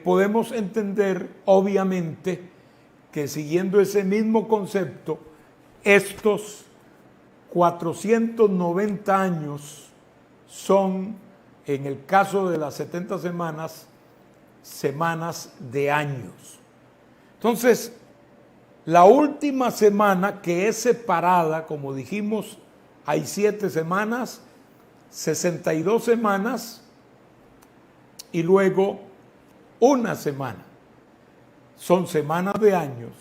podemos entender, obviamente, que siguiendo ese mismo concepto, estos 490 años son, en el caso de las 70 semanas, semanas de años. Entonces, la última semana, que es separada, como dijimos, hay 7 semanas, 62 semanas y luego una semana. Son semanas de años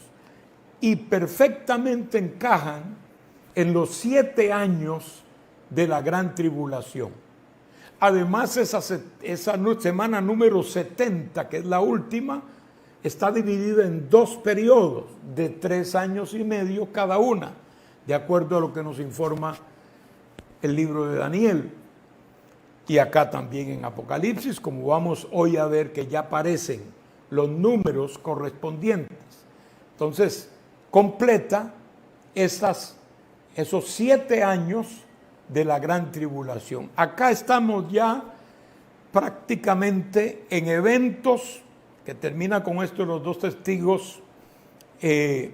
y perfectamente encajan en los 7 años de la gran tribulación. Además, esa semana número 70, que es la última, está dividida en 2 periodos de 3 años y medio cada una, de acuerdo a lo que nos informa el libro de Daniel. Y acá también en Apocalipsis, como vamos hoy a ver que ya aparecen los números correspondientes. Entonces, completa esos 7 años de la gran tribulación. Acá estamos ya prácticamente en eventos, que termina con esto los 2 testigos, que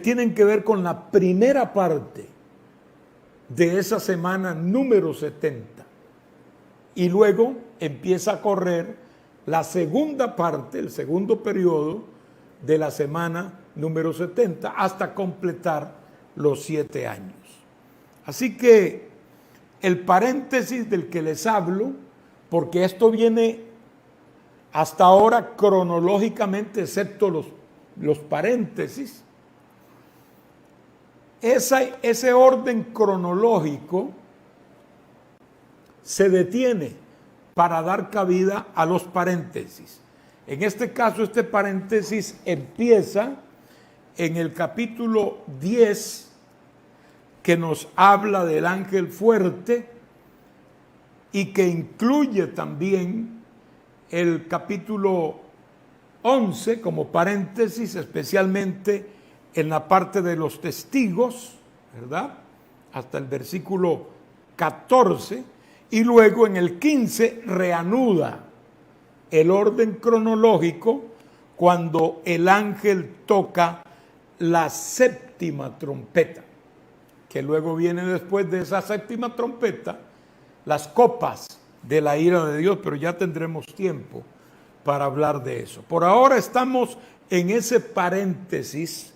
tienen que ver con la primera parte de esa semana número 70. Y luego empieza a correr la segunda parte, el segundo periodo de la semana número 70, hasta completar los 7 años. Así que el paréntesis del que les hablo, porque esto viene hasta ahora cronológicamente, excepto los paréntesis, ese orden cronológico se detiene para dar cabida a los paréntesis. En este caso, este paréntesis empieza en el capítulo 10, que nos habla del ángel fuerte y que incluye también el capítulo 11 como paréntesis, especialmente en la parte de los testigos, ¿verdad? Hasta el versículo 14, y luego en el 15 reanuda el orden cronológico cuando el ángel toca la 7ª trompeta, que luego viene después de esa 7ª trompeta, las copas de la ira de Dios, pero ya tendremos tiempo para hablar de eso. Por ahora estamos en ese paréntesis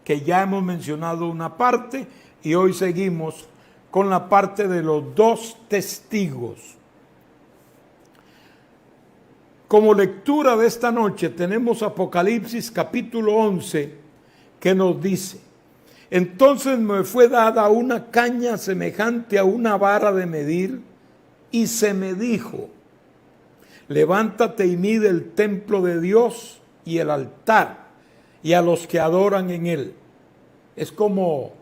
que ya hemos mencionado una parte, y hoy seguimos con la parte de los 2 testigos. Como lectura de esta noche tenemos Apocalipsis capítulo 11, que nos dice: entonces me fue dada una caña semejante a una vara de medir, y se me dijo: levántate y mide el templo de Dios y el altar y a los que adoran en él. Es como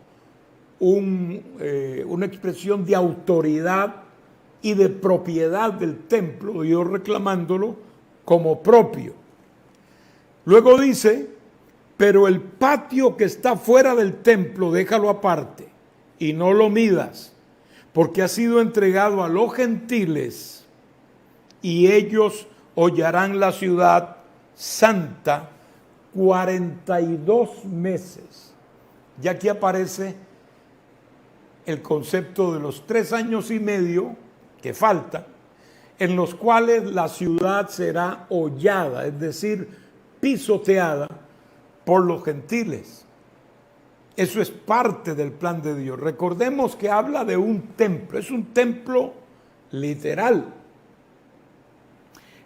una expresión de autoridad y de propiedad del templo, Dios reclamándolo como propio. Luego dice: pero el patio que está fuera del templo, déjalo aparte y no lo midas, porque ha sido entregado a los gentiles, y ellos hollarán la ciudad santa 42 meses. Ya aquí aparece el concepto de los 3 años y medio que faltan, en los cuales la ciudad será hollada, es decir, pisoteada por los gentiles. Eso es parte del plan de Dios. Recordemos que habla de un templo, es un templo literal.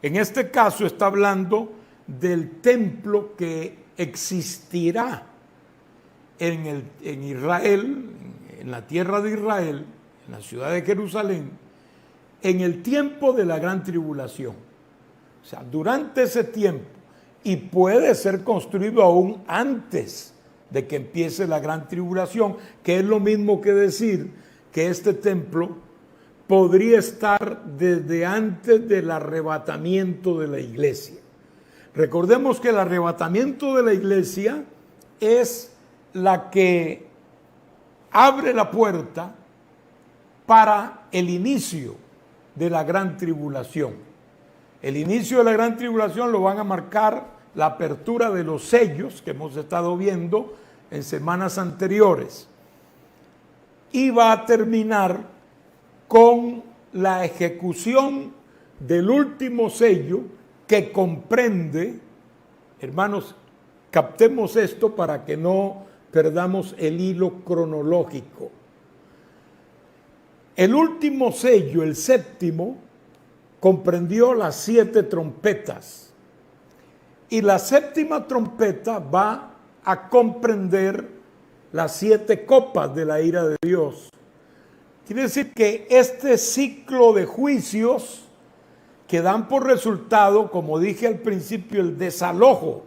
En este caso está hablando del templo que existirá en Israel, en la tierra de Israel, en la ciudad de Jerusalén, en el tiempo de la gran tribulación. O sea, durante ese tiempo, y puede ser construido aún antes de que empiece la gran tribulación, que es lo mismo que decir que este templo podría estar desde antes del arrebatamiento de la iglesia. Recordemos que el arrebatamiento de la iglesia es la que abre la puerta para el inicio de la gran tribulación. El inicio de la gran tribulación lo van a marcar la apertura de los sellos que hemos estado viendo en semanas anteriores. Y va a terminar con la ejecución del último sello que comprende, hermanos, captemos esto para que no perdamos el hilo cronológico. El último sello, el séptimo, comprendió las 7 trompetas. Y la séptima trompeta va a comprender las 7 copas de la ira de Dios. Quiere decir que este ciclo de juicios que dan por resultado, como dije al principio, el desalojo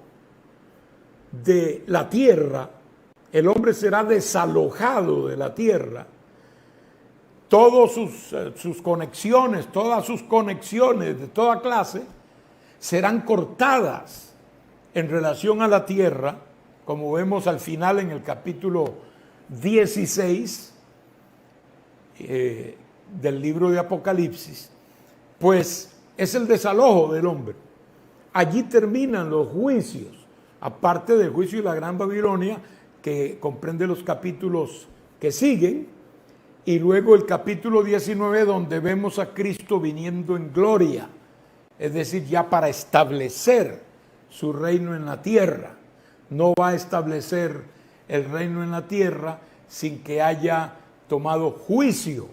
de la tierra, el hombre será desalojado de la tierra, todas sus conexiones, todas sus conexiones de toda clase serán cortadas en relación a la tierra, como vemos al final en el capítulo 16 del libro de Apocalipsis, pues es el desalojo del hombre. Allí terminan los juicios, aparte del juicio de la Gran Babilonia, que comprende los capítulos que siguen, y luego el capítulo 19, donde vemos a Cristo viniendo en gloria, es decir, ya para establecer su reino en la tierra. No va a establecer el reino en la tierra sin que haya tomado juicio,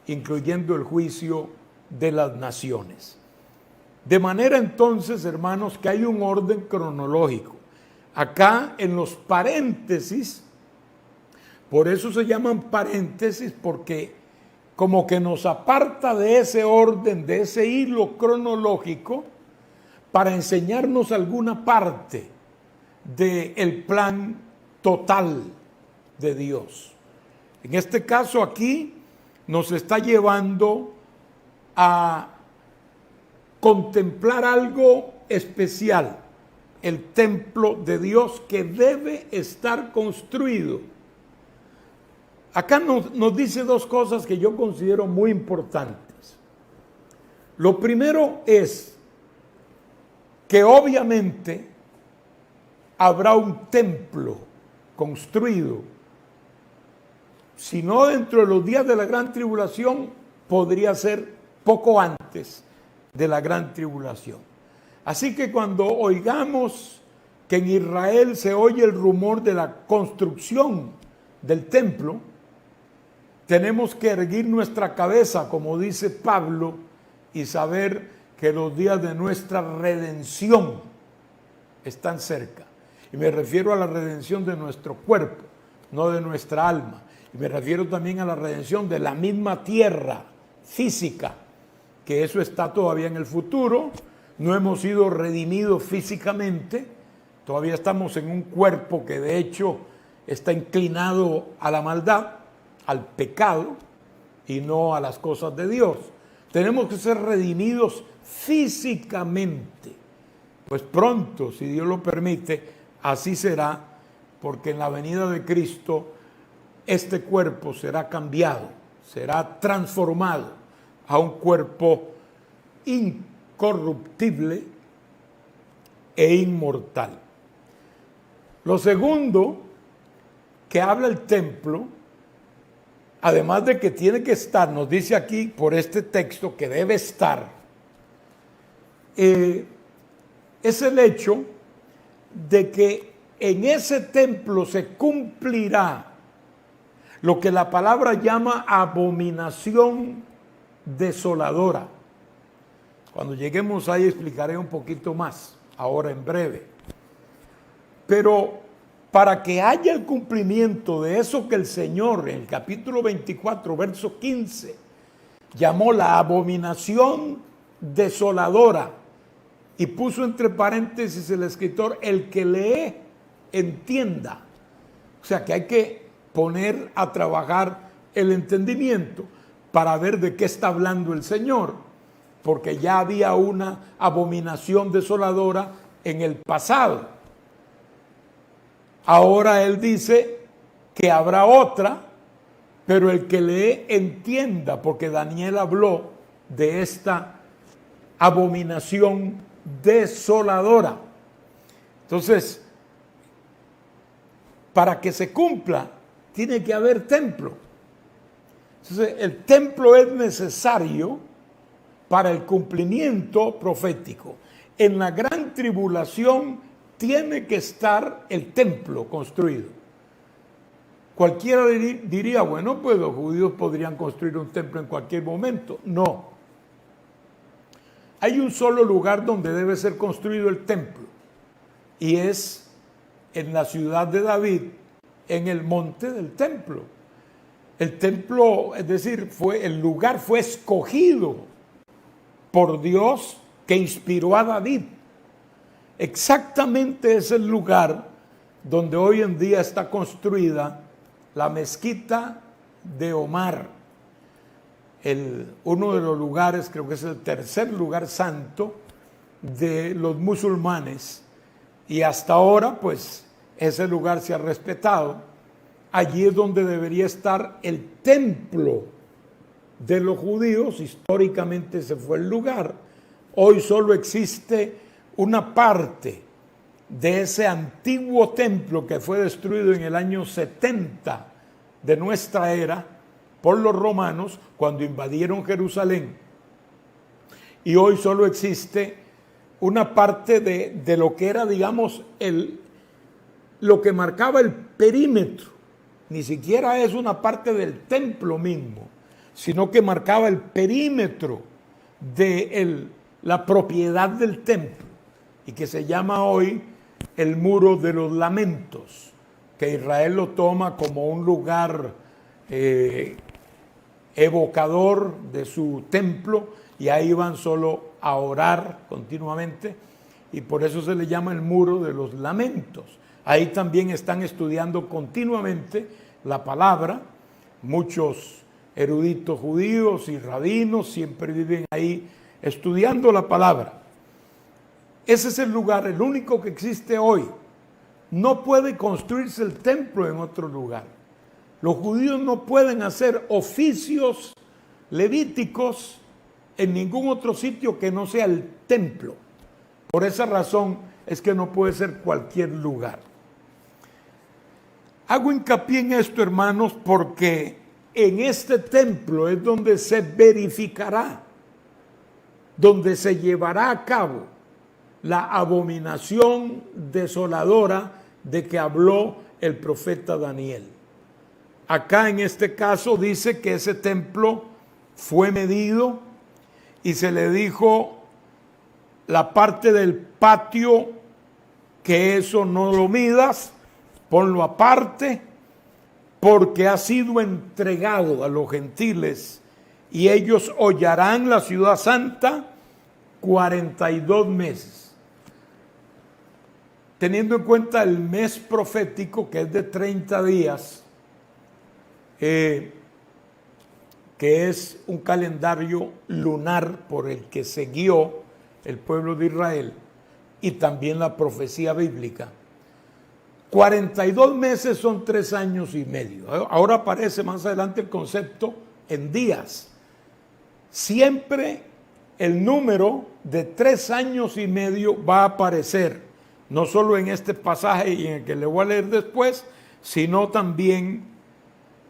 incluyendo el juicio de las naciones. De manera entonces, hermanos, que hay un orden cronológico. Acá en los paréntesis, por eso se llaman paréntesis, porque como que nos aparta de ese orden, de ese hilo cronológico, para enseñarnos alguna parte del plan total de Dios. En este caso aquí nos está llevando a contemplar algo especial, el templo de Dios que debe estar construido. Acá nos dice 2 cosas que yo considero muy importantes. Lo primero es que obviamente habrá un templo construido, si no dentro de los días de la gran tribulación, podría ser poco antes de la gran tribulación. Así que cuando oigamos que en Israel se oye el rumor de la construcción del templo, tenemos que erguir nuestra cabeza, como dice Pablo, y saber que los días de nuestra redención están cerca. Y me refiero a la redención de nuestro cuerpo, no de nuestra alma. Y me refiero también a la redención de la misma tierra física, que eso está todavía en el futuro. No hemos sido redimidos físicamente, todavía estamos en un cuerpo que de hecho está inclinado a la maldad, al pecado y no a las cosas de Dios. Tenemos que ser redimidos físicamente. Pues pronto, si Dios lo permite, así será, porque en la venida de Cristo este cuerpo será cambiado, será transformado a un cuerpo incorruptible e inmortal. Lo segundo que habla el templo, además de que tiene que estar, nos dice aquí por este texto que debe estar, es el hecho de que en ese templo se cumplirá lo que la palabra llama abominación desoladora. Cuando lleguemos ahí explicaré un poquito más, ahora en breve. Pero para que haya el cumplimiento de eso que el Señor en el capítulo 24, verso 15, llamó la abominación desoladora, y puso entre paréntesis el escritor, el que lee, entienda. O sea que hay que poner a trabajar el entendimiento para ver de qué está hablando el Señor, porque ya había una abominación desoladora en el pasado. Ahora él dice que habrá otra, pero el que lee entienda, porque Daniel habló de esta abominación desoladora. Entonces, para que se cumpla, tiene que haber templo. Entonces, el templo es necesario para el cumplimiento profético. En la gran tribulación tiene que estar el templo construido. Cualquiera diría, bueno, pues los judíos podrían construir un templo en cualquier momento. No. Hay un solo lugar donde debe ser construido el templo, y es en la ciudad de David, en el monte del templo. El templo, es decir, el lugar fue escogido por Dios, que inspiró a David. Exactamente es el lugar donde hoy en día está construida la mezquita de Omar. Uno de los lugares, creo que es el tercer lugar santo de los musulmanes, y hasta ahora pues ese lugar se ha respetado. Allí es donde debería estar el templo de los judíos. Históricamente ese fue el lugar. Hoy solo existe una parte de ese antiguo templo que fue destruido en el año 70 de nuestra era por los romanos cuando invadieron Jerusalén. Y hoy solo existe una parte de lo que era, digamos, lo que marcaba el perímetro. Ni siquiera es una parte del templo mismo, sino que marcaba el perímetro de la propiedad del templo, y que se llama hoy el Muro de los Lamentos, que Israel lo toma como un lugar evocador de su templo, y ahí van solo a orar continuamente, y por eso se le llama el Muro de los Lamentos. Ahí también están estudiando continuamente la palabra. Muchos eruditos judíos y rabinos siempre viven ahí estudiando la palabra. Ese es el lugar, el único que existe hoy. No puede construirse el templo en otro lugar. Los judíos no pueden hacer oficios levíticos en ningún otro sitio que no sea el templo. Por esa razón es que no puede ser cualquier lugar. Hago hincapié en esto, hermanos, porque en este templo es donde se verificará, donde se llevará a cabo la abominación desoladora de que habló el profeta Daniel. Acá en este caso dice que ese templo fue medido y se le dijo la parte del patio, que eso no lo midas, ponlo aparte, porque ha sido entregado a los gentiles y ellos hollarán la ciudad santa 42 meses. Teniendo en cuenta el mes profético, que es de 30 días, que es un calendario lunar por el que se guió el pueblo de Israel, y también la profecía bíblica. 42 meses son 3 años y medio. Ahora aparece más adelante el concepto en días. Siempre el número de 3 años y medio va a aparecer, no solo en este pasaje y en el que le voy a leer después, sino también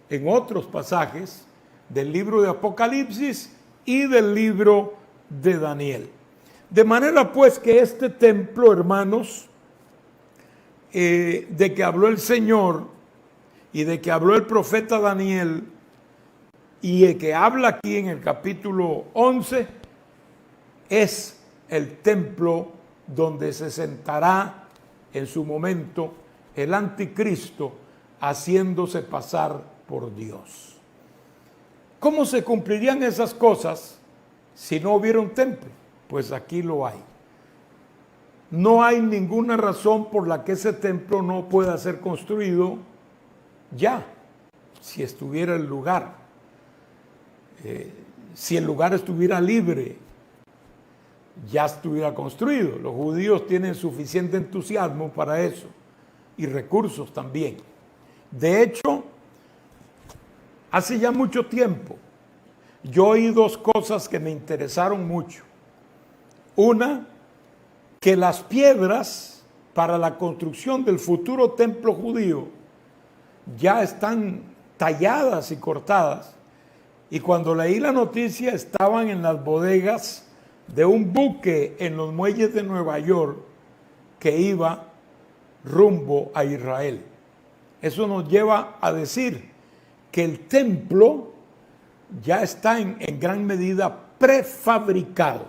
en otros pasajes del libro de Apocalipsis y del libro de Daniel. De manera pues que este templo, hermanos, de que habló el Señor y de que habló el profeta Daniel y de que habla aquí en el capítulo 11, es el templo donde se sentará en su momento el anticristo haciéndose pasar por Dios. ¿Cómo se cumplirían esas cosas si no hubiera un templo? Pues aquí lo hay. No hay ninguna razón por la que ese templo no pueda ser construido ya, si estuviera el lugar. Si el lugar estuviera libre, ya estuviera construido. Los judíos tienen suficiente entusiasmo para eso y recursos también. De hecho, hace ya mucho tiempo yo oí dos cosas que me interesaron mucho. Una, que las piedras para la construcción del futuro templo judío ya están talladas y cortadas. Y cuando leí la noticia, estaban en las bodegas de un buque en los muelles de Nueva York que iba rumbo a Israel. Eso nos lleva a decir que el templo ya está en gran medida prefabricado.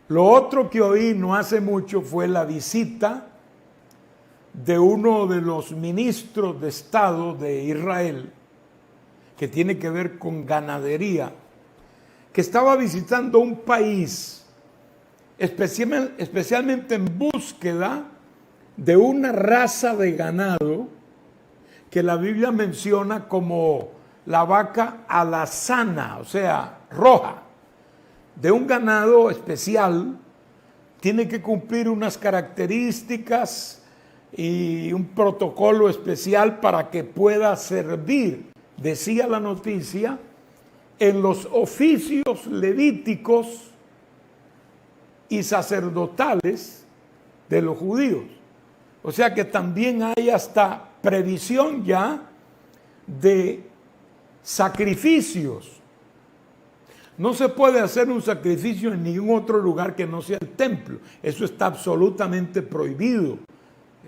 Lo otro que oí no hace mucho fue la visita de uno de los ministros de Estado de Israel, que tiene que ver con ganadería, que estaba visitando un país especialmente en búsqueda de una raza de ganado que la Biblia menciona como la vaca alazana, o sea, roja, de un ganado especial. Tiene que cumplir unas características y un protocolo especial para que pueda servir, decía la noticia, en los oficios levíticos y sacerdotales de los judíos. O sea que también hay hasta previsión ya de sacrificios. No se puede hacer un sacrificio en ningún otro lugar que no sea el templo. Eso está absolutamente prohibido.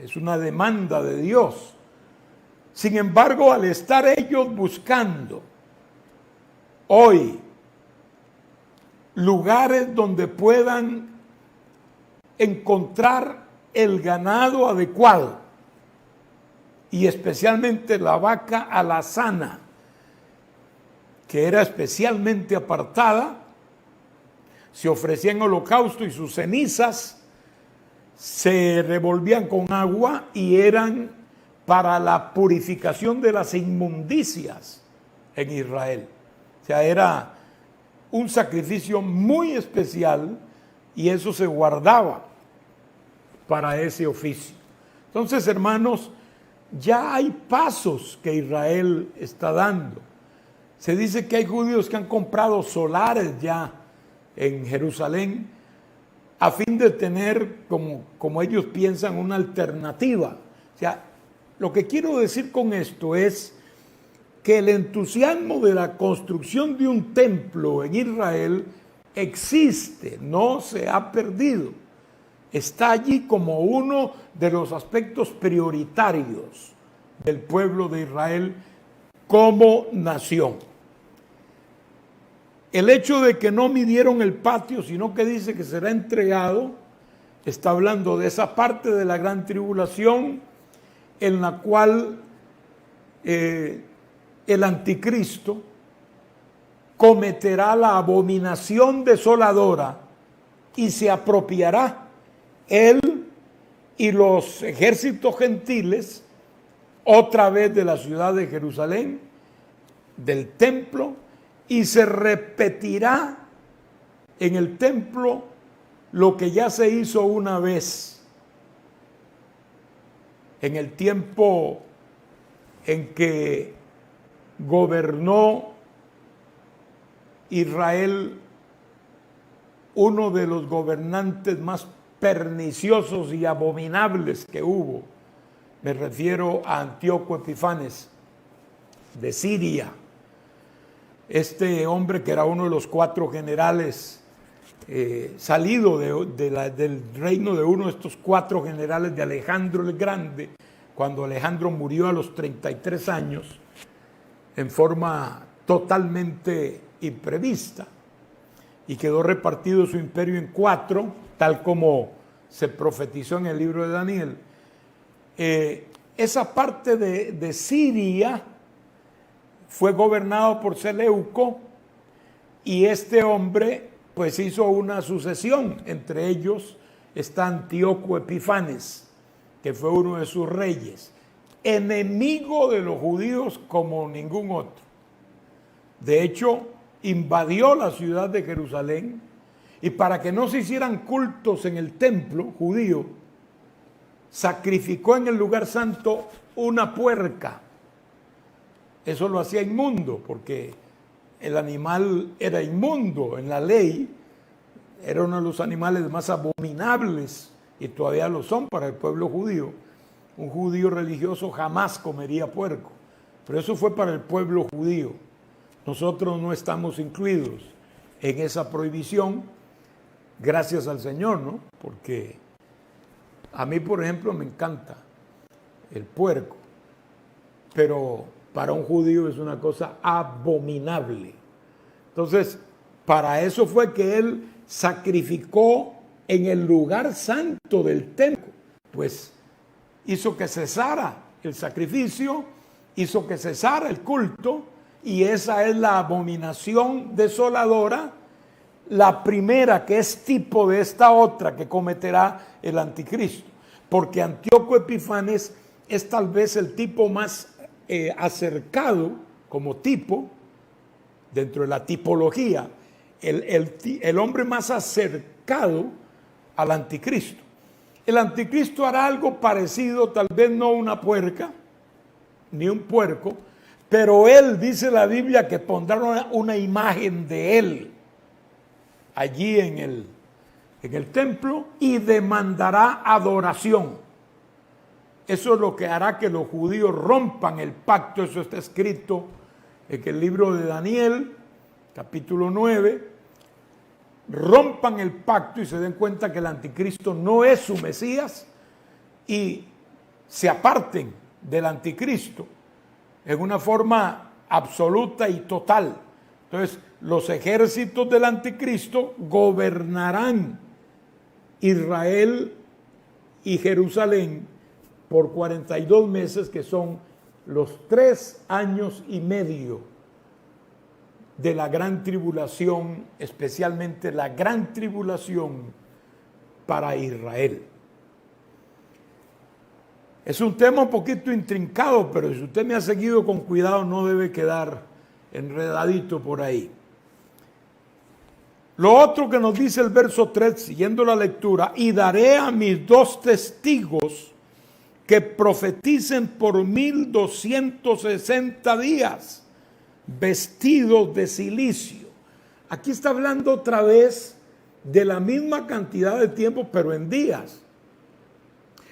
Es una demanda de Dios. Sin embargo, al estar ellos buscando hoy lugares donde puedan encontrar el ganado adecuado, y especialmente la vaca alazana, que era especialmente apartada, se ofrecía en holocausto y sus cenizas se revolvían con agua y eran para la purificación de las inmundicias en Israel. O sea, era un sacrificio muy especial y eso se guardaba para ese oficio. Entonces, hermanos, ya hay pasos que Israel está dando. Se dice que hay judíos que han comprado solares ya en Jerusalén a fin de tener, como ellos piensan, una alternativa. O sea, lo que quiero decir con esto es que el entusiasmo de la construcción de un templo en Israel existe, no se ha perdido. Está allí como uno de los aspectos prioritarios del pueblo de Israel como nación. El hecho de que no midieron el patio, sino que dice que será entregado, está hablando de esa parte de la gran tribulación en la cual el anticristo cometerá la abominación desoladora y se apropiará él y los ejércitos gentiles otra vez de la ciudad de Jerusalén, del templo, y se repetirá en el templo lo que ya se hizo una vez en el tiempo en que gobernó Israel uno de los gobernantes más perniciosos y abominables que hubo. Me refiero a Antíoco Epifanes de Siria. Este hombre, que era uno de los 4 generales salido del reino de uno de estos 4 generales de Alejandro el Grande, cuando Alejandro murió a los 33 años en forma totalmente imprevista, y quedó repartido su imperio en 4, tal como se profetizó en el libro de Daniel. Esa parte de Siria fue gobernado por Seleuco, y este hombre pues hizo una sucesión. Entre ellos está Antíoco Epifanes, que fue uno de sus reyes, enemigo de los judíos como ningún otro. De hecho, invadió la ciudad de Jerusalén, y para que no se hicieran cultos en el templo judío, sacrificó en el lugar santo una puerca. Eso lo hacía inmundo, porque el animal era inmundo en la ley. era uno de los animales más abominables, y todavía lo son para el pueblo judío. Un judío religioso jamás comería puerco, pero eso fue para el pueblo judío. Nosotros no estamos incluidos en esa prohibición, gracias al Señor, ¿no? Porque a mí, por ejemplo, me encanta el puerco, pero para un judío es una cosa abominable. Entonces, para eso fue que él sacrificó en el lugar santo del templo, pues hizo que cesara el sacrificio, hizo que cesara el culto, y esa es la abominación desoladora, la primera que es tipo de esta otra que cometerá el anticristo, porque Antíoco Epifanes es tal vez el tipo más acercado como tipo, dentro de la tipología, el hombre más acercado al anticristo. El anticristo hará algo parecido, tal vez no una puerca, ni un puerco, pero él, dice la Biblia, que pondrá una imagen de él allí en el templo y demandará adoración. Eso es lo que hará que los judíos rompan el pacto. Eso está escrito en el libro de Daniel, capítulo 9. Rompan el pacto y se den cuenta que el anticristo no es su Mesías y se aparten del anticristo en una forma absoluta y total. Entonces, los ejércitos del anticristo gobernarán Israel y Jerusalén por 42 meses, que son los 3 años y medio de la gran tribulación, especialmente la gran tribulación para Israel. Es un tema un poquito intrincado, pero si usted me ha seguido con cuidado no debe quedar enredadito por ahí. Lo otro que nos dice el verso 3, siguiendo la lectura: y daré a mis 2 testigos que profeticen por 1260 días, vestidos de cilicio. Aquí está hablando otra vez de la misma cantidad de tiempo, pero en días.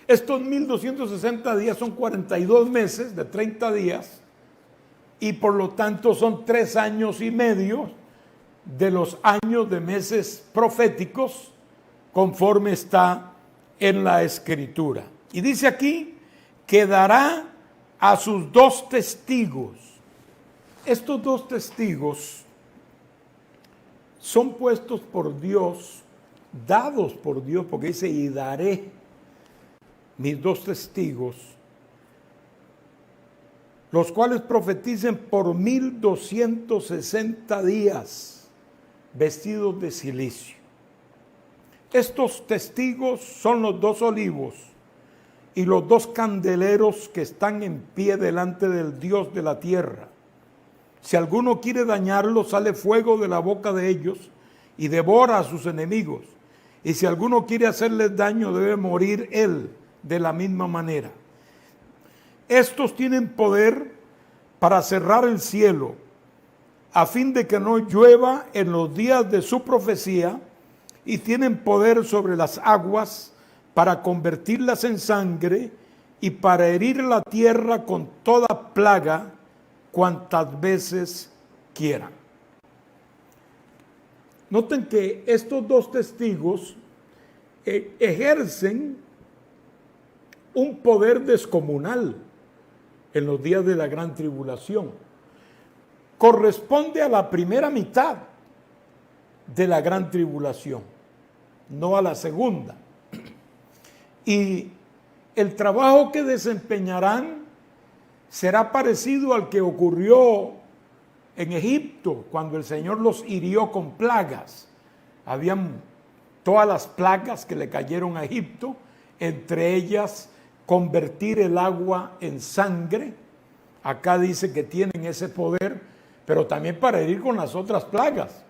Estos 1260 días son 42 meses de 30 días y por lo tanto son 3 años y medio de los años de meses proféticos, conforme está en la Escritura. Y dice aquí que dará a sus 2 testigos. Estos 2 testigos son puestos por Dios, dados por Dios, porque dice: y daré mis 2 testigos, los cuales profeticen por 1260 días, vestidos de cilicio. Estos testigos son los 2 olivos y los 2 candeleros que están en pie delante del Dios de la tierra. Si alguno quiere dañarlos, sale fuego de la boca de ellos y devora a sus enemigos. Y si alguno quiere hacerles daño, debe morir él de la misma manera. Estos tienen poder para cerrar el cielo, a fin de que no llueva en los días de su profecía, y tienen poder sobre las aguas para convertirlas en sangre y para herir la tierra con toda plaga cuantas veces quieran. Noten que estos 2 testigos ejercen un poder descomunal en los días de la gran tribulación. Corresponde a la primera mitad de la gran tribulación, no a la segunda. Y el trabajo que desempeñarán será parecido al que ocurrió en Egipto, cuando el Señor los hirió con plagas. Habían todas las plagas que le cayeron a Egipto, entre ellas convertir el agua en sangre. Acá dice que tienen ese poder, pero también para herir con las otras plagas.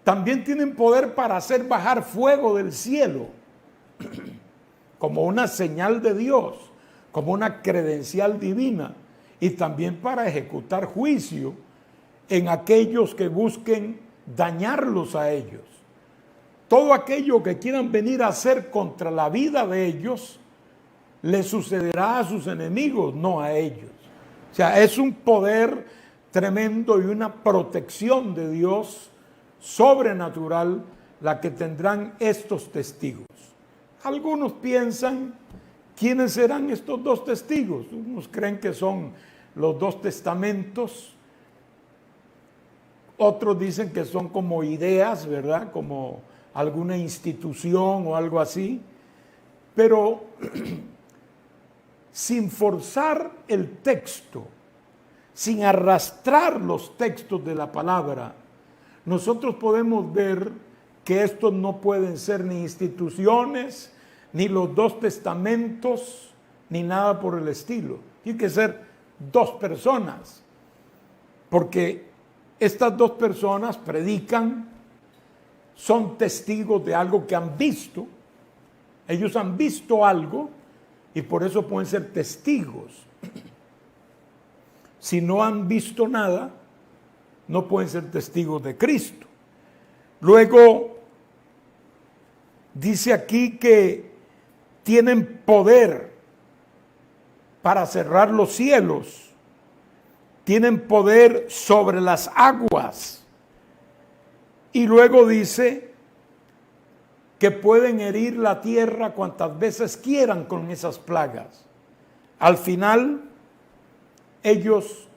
También tienen poder para hacer bajar fuego del cielo, como una señal de Dios, como una credencial divina, y también para ejecutar juicio en aquellos que busquen dañarlos a ellos. Todo aquello que quieran venir a hacer contra la vida de ellos, le sucederá a sus enemigos, no a ellos. O sea, es un poder tremendo y una protección de Dios sobrenatural la que tendrán estos testigos. Algunos piensan, ¿quiénes serán estos dos testigos? Unos creen que son los dos testamentos, otros dicen que son como ideas, ¿verdad? Como alguna institución o algo así, pero sin forzar el texto, sin arrastrar los textos de la palabra, nosotros podemos ver que estos no pueden ser ni instituciones, ni los dos testamentos, ni nada por el estilo. Tiene que ser dos personas, porque estas dos personas predican, son testigos de algo que han visto. Ellos han visto algo y por eso pueden ser testigos. Si no han visto nada, no pueden ser testigos de Cristo. Luego, dice aquí que tienen poder para cerrar los cielos, tienen poder sobre las aguas, y luego dice que pueden herir la tierra cuantas veces quieran con esas plagas. Al final, ellos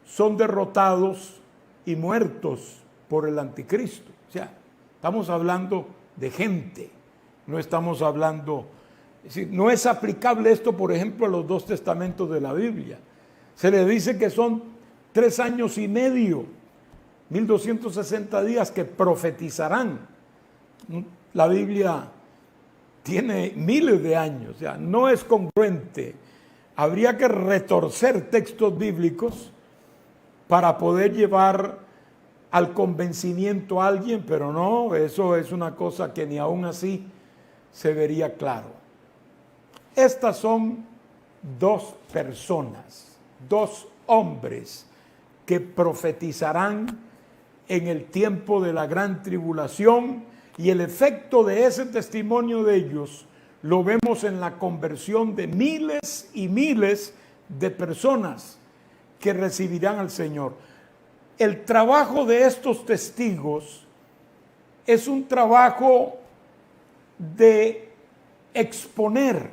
son derrotados y muertos por el anticristo. O sea, estamos hablando de gente, no estamos hablando, es decir, no es aplicable esto, por ejemplo, a los dos testamentos de la Biblia. Se le dice que son 3 años y medio, 1260 días que profetizarán. La Biblia tiene miles de años, o sea, no es congruente. Habría que retorcer textos bíblicos para poder llevar al convencimiento a alguien, pero no, eso es una cosa que ni aún así se vería claro. Estas son dos personas, dos hombres que profetizarán en el tiempo de la gran tribulación, y el efecto de ese testimonio de ellos lo vemos en la conversión de miles y miles de personas que recibirán al Señor. El trabajo de estos testigos es un trabajo de exponer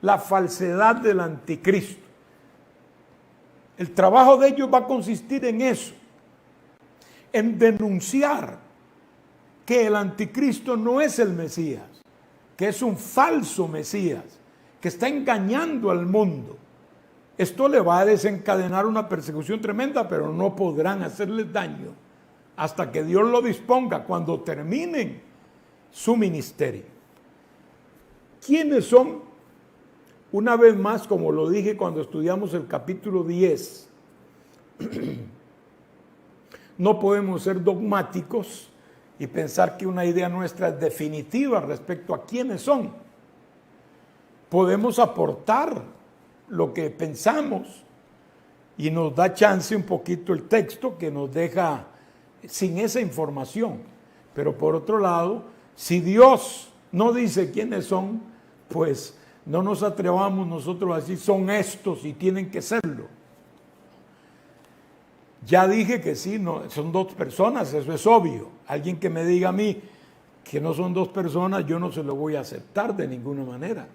la falsedad del anticristo. El trabajo de ellos va a consistir en eso, en denunciar que el anticristo no es el Mesías, que es un falso Mesías, que está engañando al mundo. Esto le va a desencadenar una persecución tremenda, pero no podrán hacerles daño hasta que Dios lo disponga, cuando terminen su ministerio. ¿Quiénes son? Una vez más, como lo dije cuando estudiamos el capítulo 10, no podemos ser dogmáticos y pensar que una idea nuestra es definitiva respecto a quiénes son. Podemos aportar lo que pensamos y nos da chance un poquito el texto que nos deja sin esa información. Pero por otro lado, si Dios no dice quiénes son, pues no nos atrevamos nosotros a decir son estos y tienen que serlo. Ya dije que sí, no, son dos personas, eso es obvio. Alguien que me diga a mí que no son dos personas, yo no se lo voy a aceptar de ninguna manera.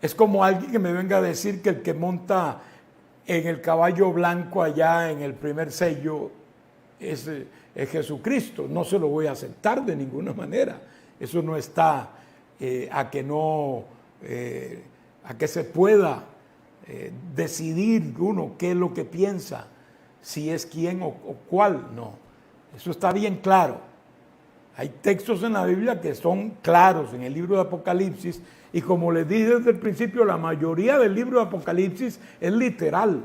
Es como alguien que me venga a decir que el que monta en el caballo blanco allá en el primer sello es Jesucristo. No se lo voy a aceptar de ninguna manera. Eso no está a que se pueda decidir uno qué es lo que piensa, si es quién o cuál. No, eso está bien claro. Hay textos en la Biblia que son claros en el libro de Apocalipsis, y como les dije desde el principio, la mayoría del libro de Apocalipsis es literal,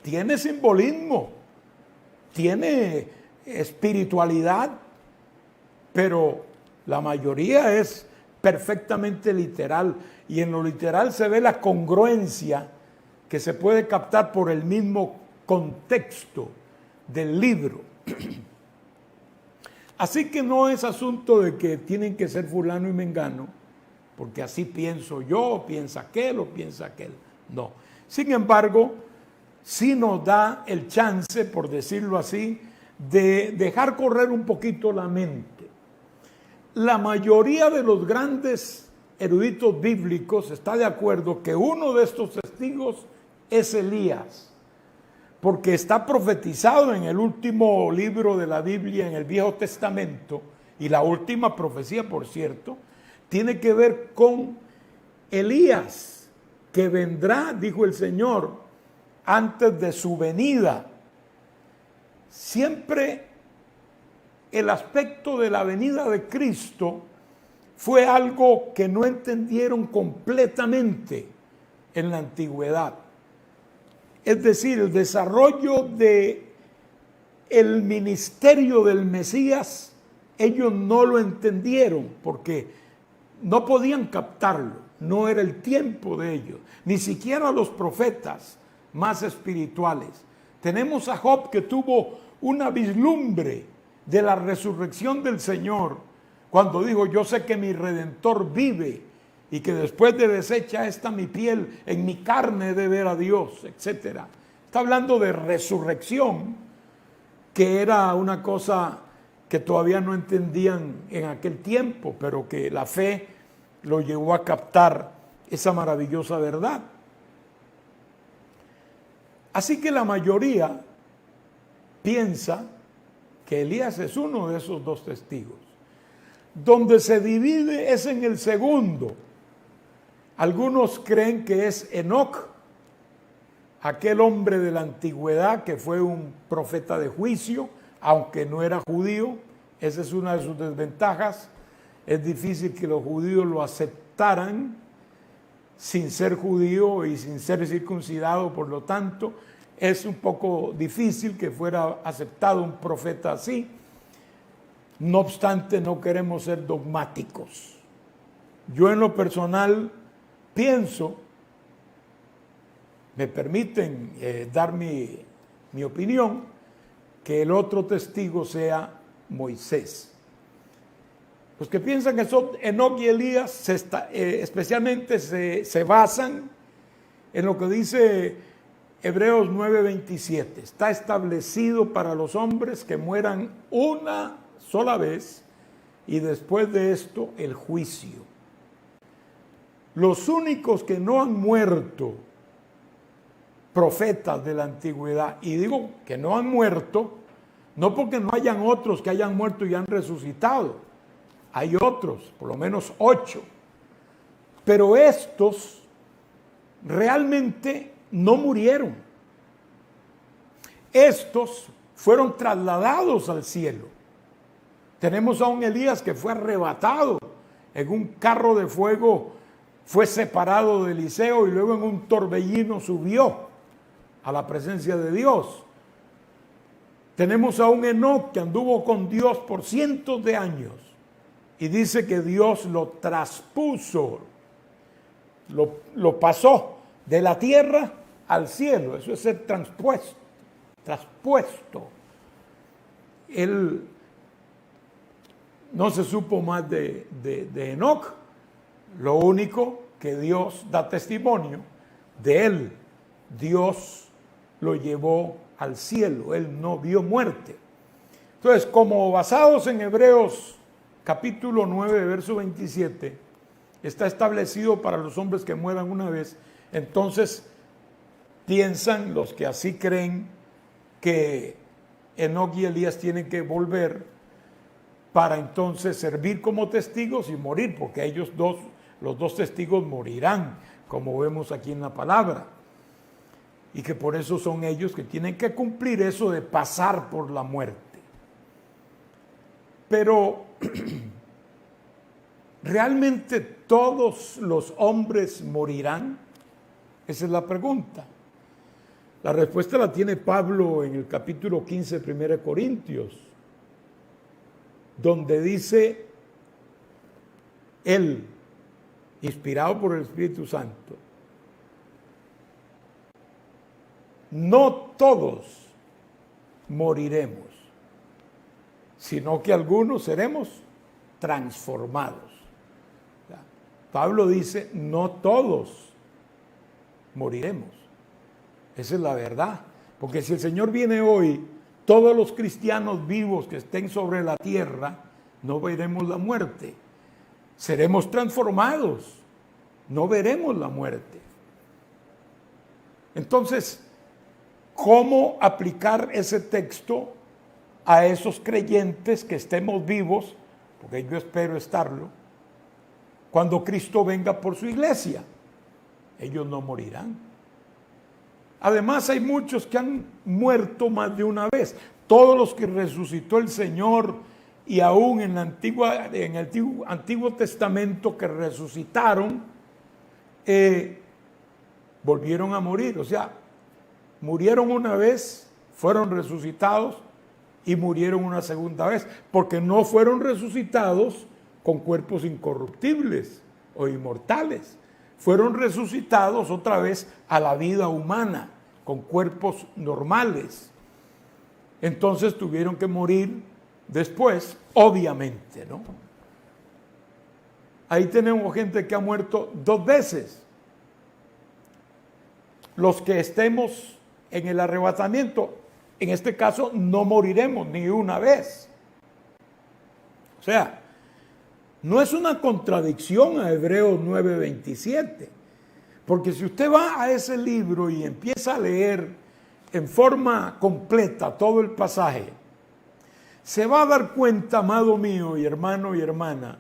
tiene simbolismo, tiene espiritualidad, pero la mayoría es perfectamente literal, y en lo literal se ve la congruencia que se puede captar por el mismo contexto del libro. Así que no es asunto de que tienen que ser fulano y mengano, porque así pienso yo, piensa aquel o piensa aquel. No. Sin embargo, sí nos da el chance, por decirlo así, de dejar correr un poquito la mente. La mayoría de los grandes eruditos bíblicos está de acuerdo que uno de estos testigos es Elías, porque está profetizado en el último libro de la Biblia, en el Viejo Testamento, y la última profecía, por cierto, tiene que ver con Elías, que vendrá, dijo el Señor, antes de su venida. Siempre el aspecto de la venida de Cristo fue algo que no entendieron completamente en la antigüedad. Es decir, el desarrollo de el ministerio del Mesías, ellos no lo entendieron porque no podían captarlo, no era el tiempo de ellos, ni siquiera los profetas más espirituales. Tenemos a Job, que tuvo una vislumbre de la resurrección del Señor, cuando dijo: yo sé que mi Redentor vive, y que después de deshecha esta mi piel, en mi carne he de ver a Dios, etc. Está hablando de resurrección, que era una cosa que todavía no entendían en aquel tiempo, pero que la fe lo llevó a captar esa maravillosa verdad. Así que la mayoría piensa que Elías es uno de esos dos testigos. Donde se divide es en el segundo. Algunos creen que es Enoc, aquel hombre de la antigüedad que fue un profeta de juicio, aunque no era judío. Esa es una de sus desventajas. Es difícil que los judíos lo aceptaran sin ser judío y sin ser circuncidado, por lo tanto, es un poco difícil que fuera aceptado un profeta así. No obstante, no queremos ser dogmáticos. Yo en lo personal pienso, me permiten dar mi opinión, que el otro testigo sea Moisés. Los que piensan que son Enoc y Elías especialmente se basan en lo que dice Hebreos 9:27. Está establecido para los hombres que mueran una sola vez y después de esto el juicio. Los únicos que no han muerto, profetas de la antigüedad, y digo que no han muerto, no porque no hayan otros que hayan muerto y han resucitado, hay otros, por lo menos 8, pero estos realmente no murieron. Estos fueron trasladados al cielo. Tenemos a un Elías que fue arrebatado en un carro de fuego, fue separado de Eliseo y luego en un torbellino subió a la presencia de Dios. Tenemos a un Enoc que anduvo con Dios por cientos de años y dice que Dios lo traspuso, lo pasó de la tierra al cielo. Eso es ser traspuesto. Él no se supo más de Enoc. Lo único que Dios da testimonio de él, Dios lo llevó al cielo, él no vio muerte. Entonces, como basados en Hebreos capítulo 9, verso 27, está establecido para los hombres que mueran una vez, entonces piensan los que así creen que Enoc y Elías tienen que volver para entonces servir como testigos y morir, porque los dos testigos morirán, como vemos aquí en la palabra, y que por eso son ellos que tienen que cumplir eso de pasar por la muerte. Pero ¿realmente todos los hombres morirán? Esa es la pregunta. La respuesta la tiene Pablo en el capítulo 15 de 1 Corintios, donde dice él, inspirado por el Espíritu Santo: no todos moriremos, sino que algunos seremos transformados. Pablo dice, no todos moriremos. Esa es la verdad. Porque si el Señor viene hoy, todos los cristianos vivos que estén sobre la tierra, no veremos la muerte. Seremos transformados, no veremos la muerte. Entonces, ¿cómo aplicar ese texto a esos creyentes que estemos vivos? Porque yo espero estarlo. Cuando Cristo venga por su iglesia, ellos no morirán. Además, hay muchos que han muerto más de una vez. Todos los que resucitó el Señor, y aún en el Antiguo Testamento que resucitaron, volvieron a morir. O sea, murieron una vez, fueron resucitados y murieron una segunda vez, porque no fueron resucitados con cuerpos incorruptibles o inmortales. Fueron resucitados otra vez a la vida humana, con cuerpos normales. Entonces tuvieron que morir después, obviamente, ¿no? Ahí tenemos gente que ha muerto 2 veces. Los que estemos en el arrebatamiento, en este caso, no moriremos ni una vez. O sea, no es una contradicción a Hebreos 9:27, porque si usted va a ese libro y empieza a leer en forma completa todo el pasaje, se va a dar cuenta, amado mío y hermana,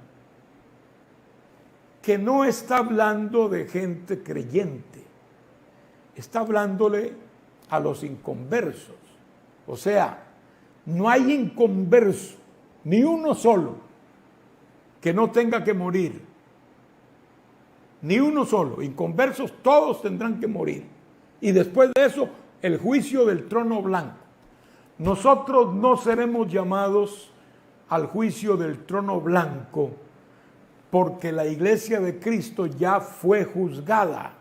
que no está hablando de gente creyente, está hablándole a los inconversos. O sea, no hay inconverso, ni uno solo, que no tenga que morir. Ni uno solo. Inconversos todos tendrán que morir. Y después de eso, el juicio del trono blanco. Nosotros no seremos llamados al juicio del trono blanco porque la iglesia de Cristo ya fue juzgada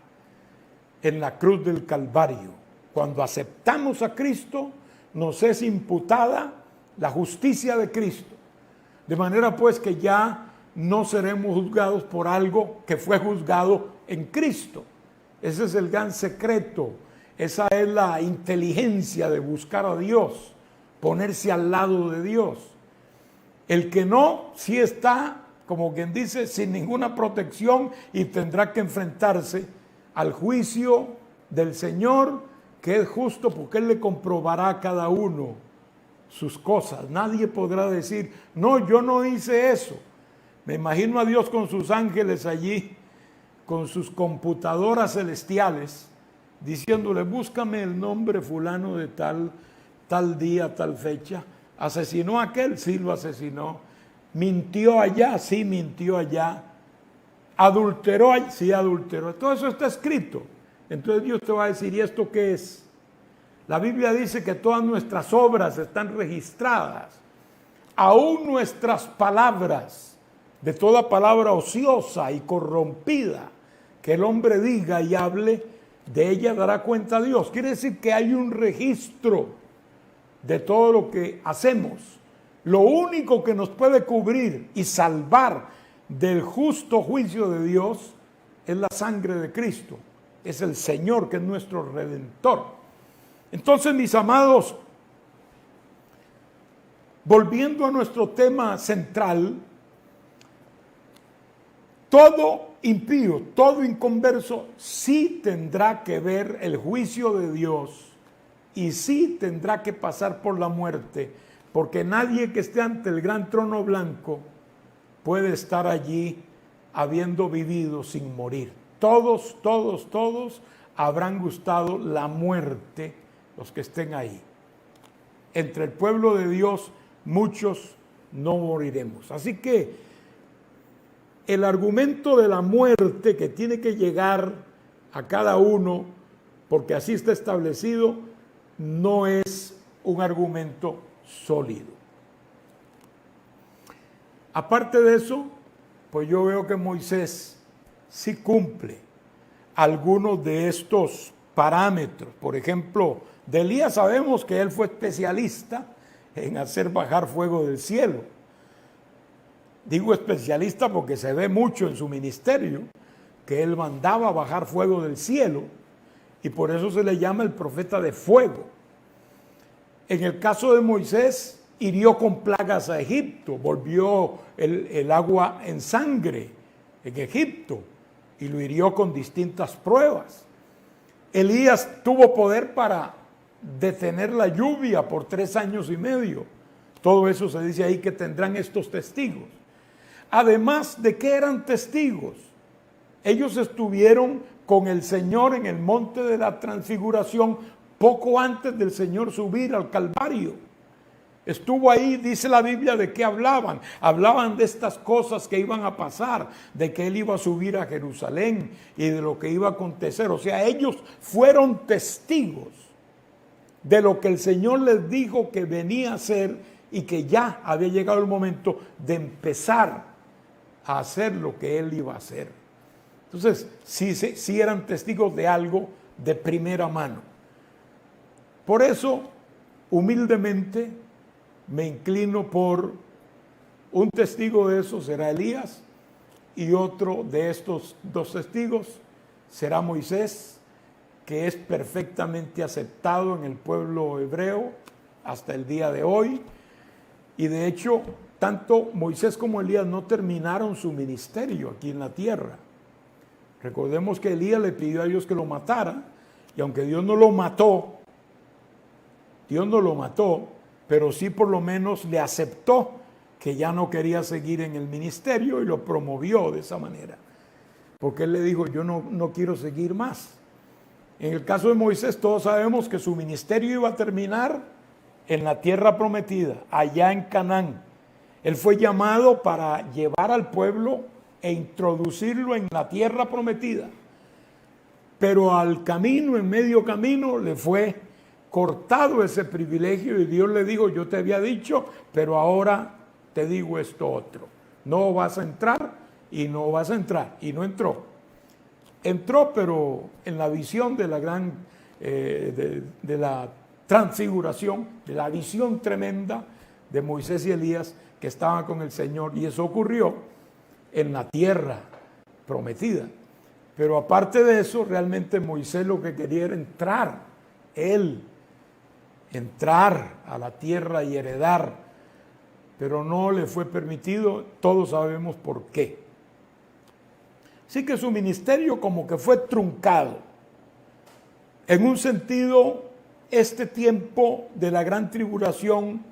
en la cruz del Calvario. Cuando aceptamos a Cristo, nos es imputada la justicia de Cristo. De manera pues que ya no seremos juzgados por algo que fue juzgado en Cristo. Ese es el gran secreto. Esa es la inteligencia de buscar a Dios, ponerse al lado de Dios. El que no, sí está, como quien dice, sin ninguna protección y tendrá que enfrentarse al juicio del Señor, que es justo porque Él le comprobará a cada uno sus cosas. Nadie podrá decir, no, yo no hice eso. Me imagino a Dios con sus ángeles allí, con sus computadoras celestiales, diciéndole, búscame el nombre fulano de tal día, tal fecha. ¿Asesinó a aquel? Sí, lo asesinó. ¿Mintió allá? Sí, mintió allá. ¿Adulteró allá? Sí, adulteró. Todo eso está escrito. Entonces Dios te va a decir, ¿y esto qué es? La Biblia dice que todas nuestras obras están registradas. Aún nuestras palabras, de toda palabra ociosa y corrompida que el hombre diga y hable, de ella dará cuenta a Dios. Quiere decir que hay un registro de todo lo que hacemos. Lo único que nos puede cubrir y salvar del justo juicio de Dios es la sangre de Cristo. Es el Señor que es nuestro Redentor. Entonces, mis amados, volviendo a nuestro tema central, todo impío, todo inconverso, sí tendrá que ver el juicio de Dios y sí tendrá que pasar por la muerte, porque nadie que esté ante el gran trono blanco puede estar allí habiendo vivido sin morir. Todos habrán gustado la muerte, los que estén ahí. Entre el pueblo de Dios, muchos no moriremos. Así que el argumento de la muerte que tiene que llegar a cada uno, porque así está establecido, no es un argumento sólido. Aparte de eso, pues yo veo que Moisés sí cumple algunos de estos parámetros. Por ejemplo, de Elías sabemos que él fue especialista en hacer bajar fuego del cielo. Digo especialista porque se ve mucho en su ministerio que él mandaba bajar fuego del cielo y por eso se le llama el profeta de fuego. En el caso de Moisés, hirió con plagas a Egipto, volvió el agua en sangre en Egipto y lo hirió con distintas pruebas. Elías tuvo poder para detener la lluvia por 3 años y medio. Todo eso se dice ahí que tendrán estos testigos. Además de que eran testigos, ellos estuvieron con el Señor en el monte de la transfiguración poco antes del Señor subir al Calvario. Estuvo ahí, dice la Biblia, de qué hablaban. Hablaban de estas cosas que iban a pasar, de que Él iba a subir a Jerusalén y de lo que iba a acontecer. O sea, ellos fueron testigos de lo que el Señor les dijo que venía a hacer y que ya había llegado el momento de empezar a hacer lo que Él iba a hacer. Entonces, sí eran testigos de algo de primera mano. Por eso, humildemente, me inclino por un testigo de eso será Elías y otro de estos 2 testigos será Moisés, que es perfectamente aceptado en el pueblo hebreo hasta el día de hoy. Y de hecho, tanto Moisés como Elías no terminaron su ministerio aquí en la tierra. Recordemos que Elías le pidió a Dios que lo matara, y aunque Dios no lo mató, pero sí por lo menos le aceptó que ya no quería seguir en el ministerio y lo promovió de esa manera. Porque él le dijo, yo no quiero seguir más. En el caso de Moisés, todos sabemos que su ministerio iba a terminar en la tierra prometida, allá en Canaán. Él fue llamado para llevar al pueblo e introducirlo en la tierra prometida. Pero al camino, en medio camino, le fue cortado ese privilegio y Dios le dijo, yo te había dicho, pero ahora te digo esto otro. No vas a entrar y no vas a entrar. Y no entró. Entró, pero en la visión de la gran, de la transfiguración, de la visión tremenda de Moisés y Elías que estaban con el Señor. Y eso ocurrió en la tierra prometida. Pero aparte de eso, realmente Moisés lo que quería era entrar a la tierra y heredar, pero no le fue permitido, todos sabemos por qué. Así que su ministerio como que fue truncado. En un sentido, este tiempo de la gran tribulación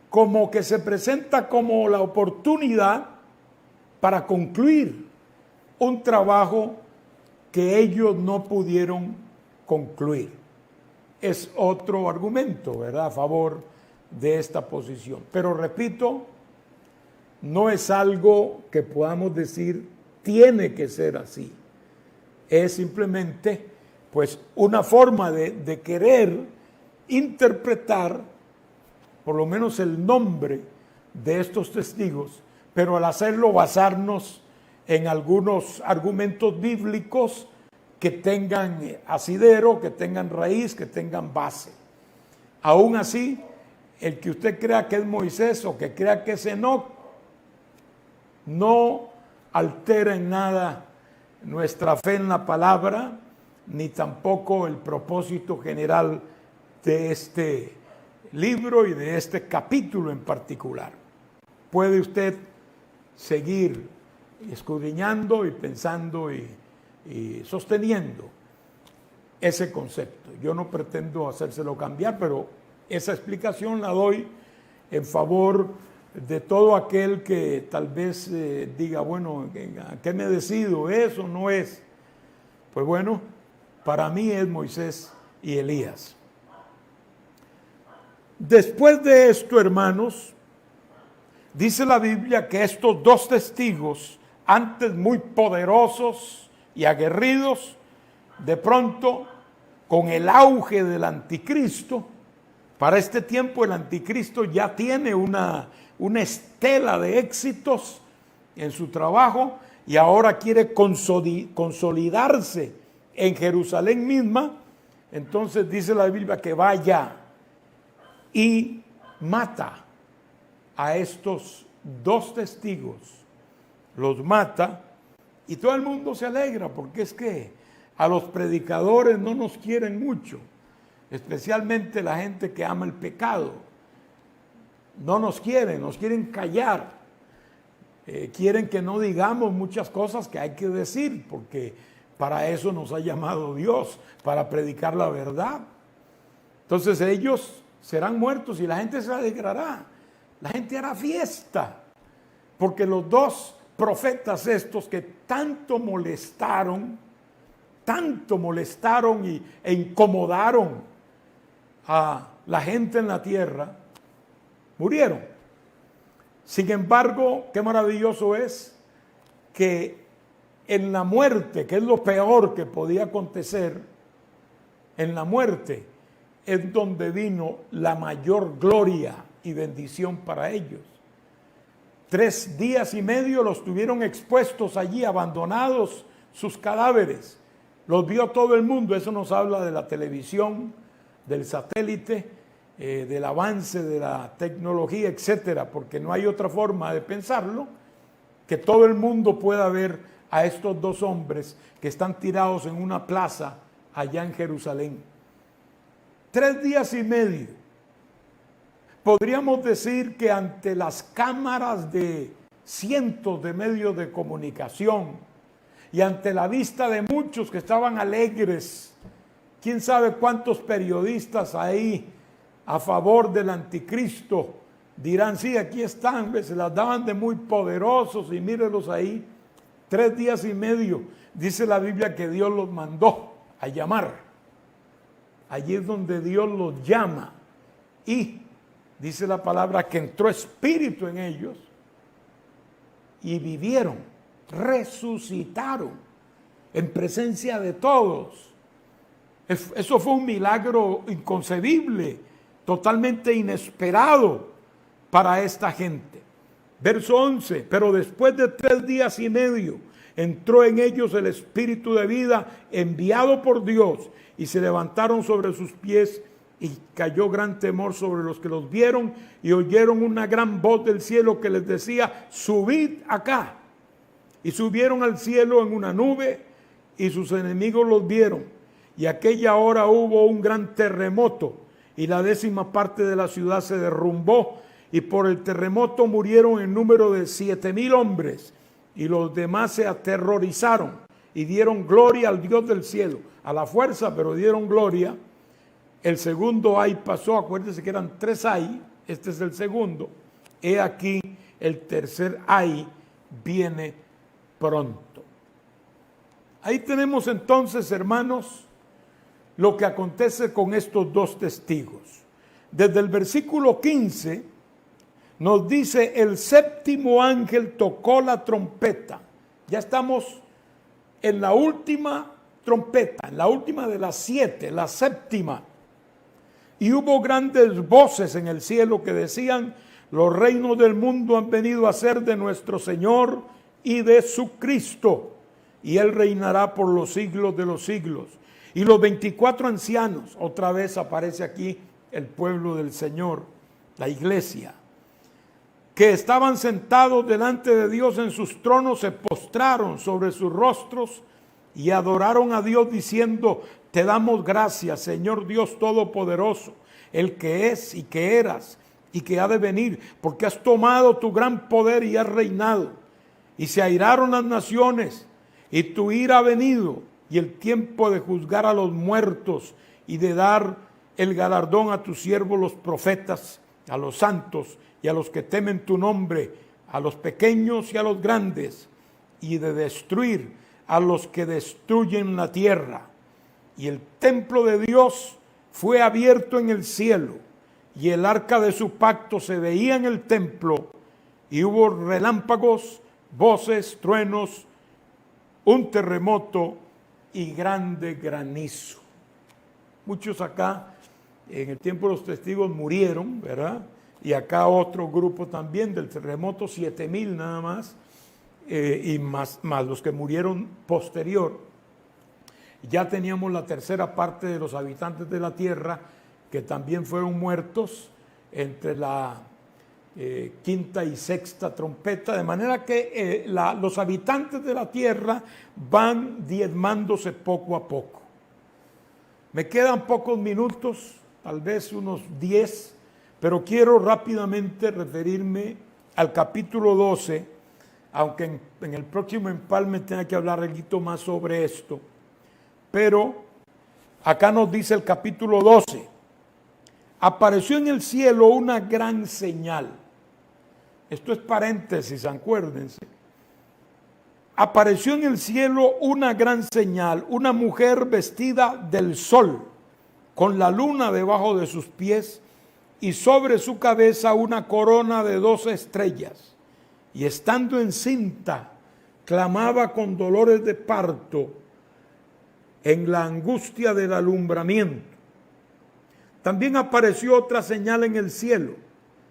como que se presenta como la oportunidad para concluir un trabajo que ellos no pudieron concluir. Es otro argumento, ¿verdad?, a favor de esta posición. Pero repito, no es algo que podamos decir tiene que ser así. Es simplemente, pues, una forma de querer interpretar, por lo menos el nombre de estos testigos, pero al hacerlo basarnos en algunos argumentos bíblicos que tengan asidero, que tengan raíz, que tengan base. Aún así, el que usted crea que es Moisés o que crea que es Enoc, no altera en nada nuestra fe en la palabra, ni tampoco el propósito general de este libro y de este capítulo en particular. Puede usted seguir escudriñando y pensando y sosteniendo ese concepto. Yo no pretendo hacérselo cambiar, pero esa explicación la doy en favor de todo aquel que tal vez diga, bueno, ¿a qué me decido? ¿Es o no es? Pues bueno, para mí es Moisés y Elías. Después de esto, hermanos, dice la Biblia que estos 2 testigos, antes muy poderosos y aguerridos, de pronto, con el auge del anticristo, para este tiempo el anticristo ya tiene una estela de éxitos en su trabajo y ahora quiere consolidarse en Jerusalén misma. Entonces dice la Biblia que vaya y mata a estos dos testigos, los mata, y todo el mundo se alegra, porque es que a los predicadores no nos quieren mucho, especialmente la gente que ama el pecado. No nos quieren callar, quieren que no digamos muchas cosas que hay que decir, porque para eso nos ha llamado Dios, para predicar la verdad. Entonces ellos serán muertos y la gente se alegrará, la gente hará fiesta, porque los dos profetas estos que tanto molestaron e incomodaron a la gente en la tierra, murieron. Sin embargo, qué maravilloso es que en la muerte, que es lo peor que podía acontecer, en la muerte es donde vino la mayor gloria y bendición para ellos. 3 días y medio los tuvieron expuestos allí, abandonados sus cadáveres. Los vio todo el mundo. Eso nos habla de la televisión, del satélite, del avance de la tecnología, etcétera, porque no hay otra forma de pensarlo que todo el mundo pueda ver a estos dos hombres que están tirados en una plaza allá en Jerusalén. 3 días y medio. Podríamos decir que ante las cámaras de cientos de medios de comunicación y ante la vista de muchos que estaban alegres, quién sabe cuántos periodistas ahí a favor del anticristo dirán, sí, aquí están, se las daban de muy poderosos y mírenlos ahí. 3 días y medio, dice la Biblia que Dios los mandó a llamar. Allí es donde Dios los llama y dice la palabra que entró espíritu en ellos y vivieron, resucitaron en presencia de todos. Eso fue un milagro inconcebible, totalmente inesperado para esta gente. Verso 11, pero después de 3 días y medio entró en ellos el espíritu de vida enviado por Dios y se levantaron sobre sus pies y cayó gran temor sobre los que los vieron y oyeron una gran voz del cielo que les decía, subid acá. Y subieron al cielo en una nube y sus enemigos los vieron. Y aquella hora hubo un gran terremoto y la 10ª parte de la ciudad se derrumbó y por el terremoto murieron en número de 7,000 hombres y los demás se aterrorizaron y dieron gloria al Dios del cielo, a la fuerza, pero dieron gloria. El segundo ay pasó, acuérdense que eran 3 ay, este es el segundo. He aquí el tercer ay viene pronto. Ahí tenemos entonces, hermanos, lo que acontece con estos dos testigos. Desde el versículo 15 nos dice, el 7º ángel tocó la trompeta. Ya estamos en la última trompeta, en la última de las 7, la 7ª. Y hubo grandes voces en el cielo que decían, los reinos del mundo han venido a ser de nuestro Señor y de su Cristo, y Él reinará por los siglos de los siglos. Y los 24 ancianos, otra vez aparece aquí el pueblo del Señor, la iglesia, que estaban sentados delante de Dios en sus tronos, se postraron sobre sus rostros y adoraron a Dios diciendo, te damos gracias, Señor Dios Todopoderoso, el que es y que eras y que ha de venir, porque has tomado tu gran poder y has reinado. Y se airaron las naciones, y tu ira ha venido, y el tiempo de juzgar a los muertos y de dar el galardón a tus siervos los profetas, a los santos y a los que temen tu nombre, a los pequeños y a los grandes, y de destruir a los que destruyen la tierra. Y el templo de Dios fue abierto en el cielo, y el arca de su pacto se veía en el templo, y hubo relámpagos, voces, truenos, un terremoto y grande granizo. Muchos acá, en el tiempo de los testigos, murieron, ¿verdad? Y acá otro grupo también del terremoto, 7,000 nada más, y más los que murieron posterior. Ya teníamos la 3ª parte de los habitantes de la tierra que también fueron muertos entre la quinta y sexta trompeta, de manera que los habitantes de la tierra van diezmándose poco a poco. Me quedan pocos minutos, tal vez unos 10, pero quiero rápidamente referirme al capítulo 12, aunque en el próximo empalme tenga que hablar algo más sobre esto. Pero acá nos dice el capítulo 12, apareció en el cielo una gran señal. Esto es paréntesis, acuérdense. Apareció en el cielo una gran señal, una mujer vestida del sol, con la luna debajo de sus pies, y sobre su cabeza una corona de 12 estrellas. Y estando encinta, clamaba con dolores de parto en la angustia del alumbramiento. También apareció otra señal en el cielo.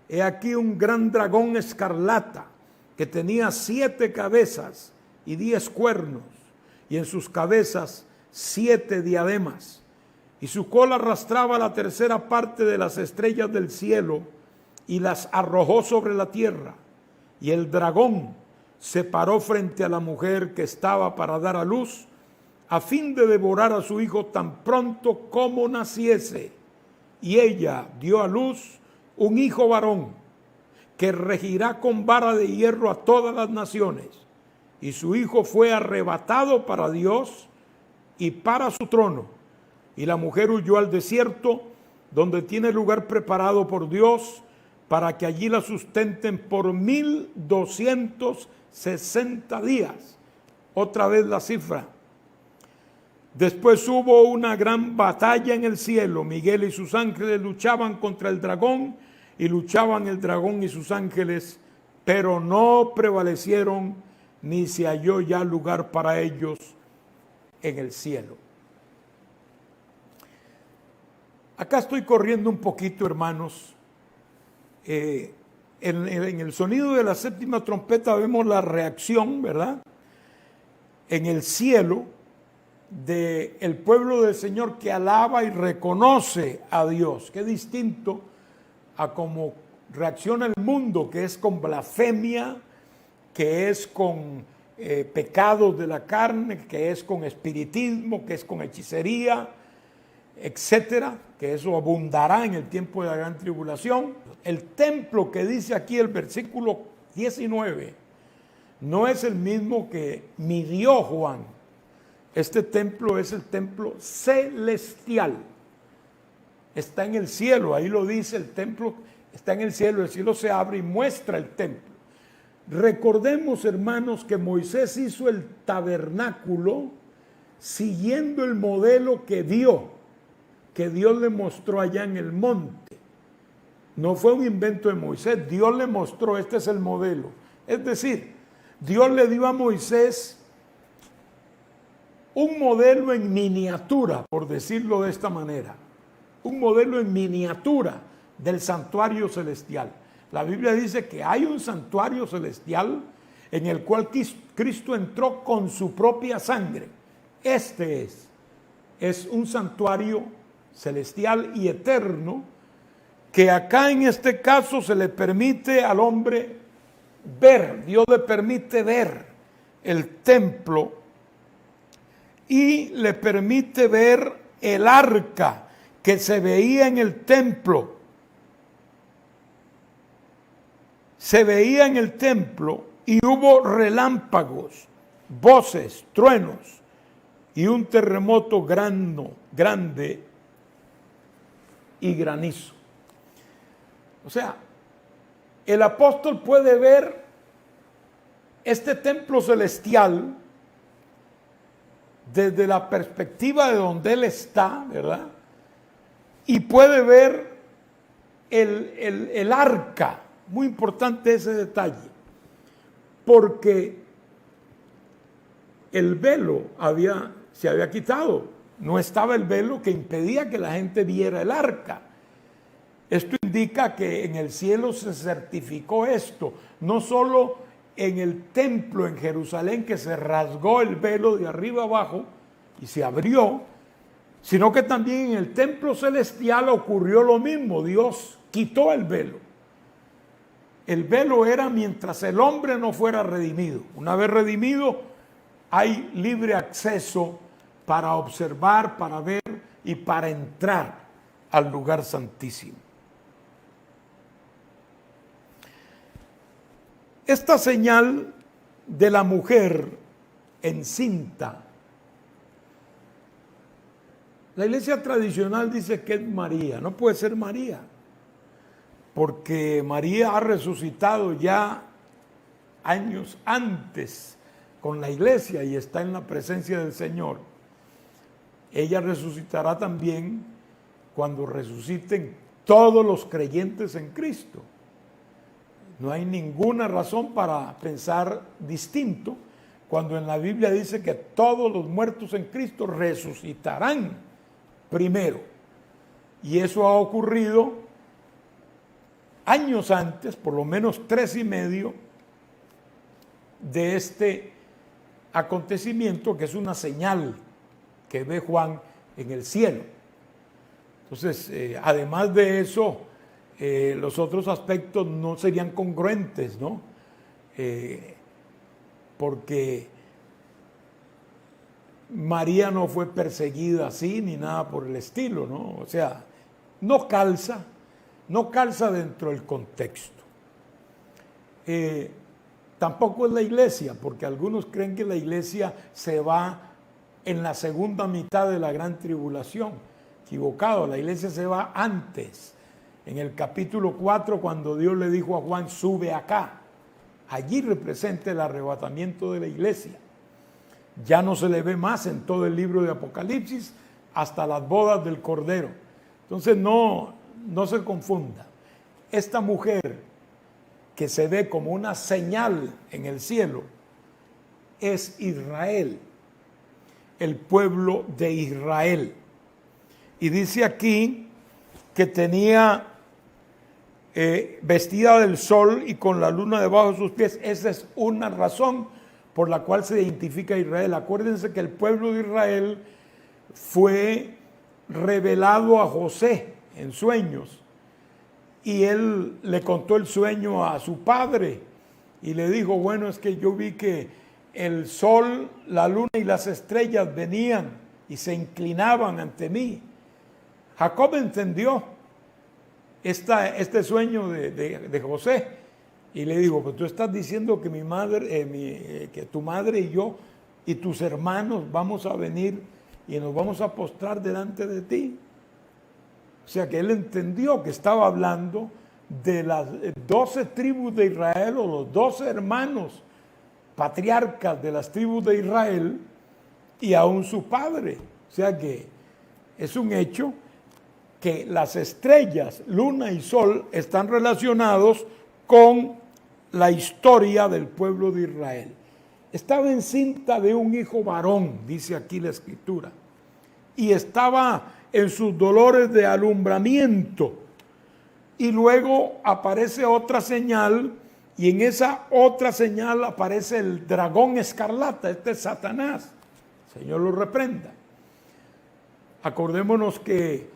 He aquí un gran dragón escarlata que tenía 7 cabezas y 10 cuernos, y en sus cabezas 7 diademas, y su cola arrastraba la tercera parte de las estrellas del cielo y las arrojó sobre la tierra. Y el dragón se paró frente a la mujer que estaba para dar a luz, a fin de devorar a su hijo tan pronto como naciese. Y ella dio a luz un hijo varón, que regirá con vara de hierro a todas las naciones. Y su hijo fue arrebatado para Dios y para su trono. Y la mujer huyó al desierto, donde tiene lugar preparado por Dios, para que allí la sustenten por 1260 días. Otra vez la cifra. Después hubo una gran batalla en el cielo. Miguel y sus ángeles luchaban contra el dragón, y luchaban el dragón y sus ángeles, pero no prevalecieron, ni se halló ya lugar para ellos en el cielo. Acá estoy corriendo un poquito, hermanos. En el sonido de la séptima trompeta vemos la reacción, ¿verdad?, en el cielo del pueblo del Señor, que alaba y reconoce a Dios. Qué distinto a cómo reacciona el mundo, que es con blasfemia, que es con pecados de la carne, que es con espiritismo, que es con hechicería, etcétera, que eso abundará en el tiempo de la gran tribulación. El templo que dice aquí el versículo 19 no es el mismo que midió Juan. Este templo es el templo celestial. Está en el cielo, ahí lo dice, el templo está en el cielo se abre y muestra el templo. Recordemos, hermanos, que Moisés hizo el tabernáculo siguiendo el modelo que Dios le mostró allá en el monte. No fue un invento de Moisés, Dios le mostró, este es el modelo. Es decir, Dios le dio a Moisés un modelo en miniatura, por decirlo de esta manera. Un modelo en miniatura del santuario celestial. La Biblia dice que hay un santuario celestial en el cual Cristo entró con su propia sangre. Este es un santuario celestial y eterno, que acá en este caso se le permite al hombre ver, Dios le permite ver el templo y le permite ver el arca que se veía en el templo. Se veía en el templo y hubo relámpagos, voces, truenos y un terremoto grande y granizo. O sea, el apóstol puede ver este templo celestial desde la perspectiva de donde él está, ¿verdad? Y puede ver el arca. Muy importante ese detalle, porque el velo se había quitado. No estaba el velo que impedía que la gente viera el arca. Esto indica que en el cielo se certificó esto, no solo en el templo en Jerusalén, que se rasgó el velo de arriba abajo y se abrió, sino que también en el templo celestial ocurrió lo mismo. Dios quitó el velo. El velo era mientras el hombre no fuera redimido. Una vez redimido, hay libre acceso para observar, para ver y para entrar al lugar santísimo. Esta señal de la mujer encinta, la iglesia tradicional dice que es María. No puede ser María, porque María ha resucitado ya años antes con la iglesia y está en la presencia del Señor. Ella resucitará también cuando resuciten todos los creyentes en Cristo. No hay ninguna razón para pensar distinto cuando en la Biblia dice que todos los muertos en Cristo resucitarán primero. Y eso ha ocurrido años antes, por lo menos 3 y medio, de este acontecimiento, que es una señal que ve Juan en el cielo. Entonces, además de eso, los otros aspectos no serían congruentes, ¿no? Porque María no fue perseguida así ni nada por el estilo, ¿no? O sea, no calza dentro del contexto. Tampoco es la iglesia, porque algunos creen que la iglesia se va en la segunda mitad de la gran tribulación. Equivocado, la iglesia se va antes. En el capítulo 4, cuando Dios le dijo a Juan, sube acá, allí representa el arrebatamiento de la iglesia. Ya no se le ve más en todo el libro de Apocalipsis hasta las bodas del Cordero. Entonces no se confunda. Esta mujer que se ve como una señal en el cielo es Israel, el pueblo de Israel. Y dice aquí que tenía vestida del sol y con la luna debajo de sus pies. Esa es una razón por la cual se identifica a Israel. Acuérdense que el pueblo de Israel fue revelado a José en sueños, y él le contó el sueño a su padre y le dijo, bueno, es que yo vi que el sol, la luna y las estrellas venían y se inclinaban ante mí. Jacob entendió este sueño de José y le dijo, pues tú estás diciendo que mi madre, que tu madre y yo y tus hermanos vamos a venir y nos vamos a postrar delante de ti. O sea que él entendió que estaba hablando de las 12 tribus de Israel, o los 12 hermanos patriarcas de las tribus de Israel, y aún su padre. O sea que es un hecho que las estrellas, luna y sol están relacionados con la historia del pueblo de Israel. Estaba encinta de un hijo varón, dice aquí la Escritura, y estaba en sus dolores de alumbramiento. Y luego aparece otra señal, y en esa otra señal aparece el dragón escarlata. Este es Satanás. El Señor lo reprenda. Acordémonos que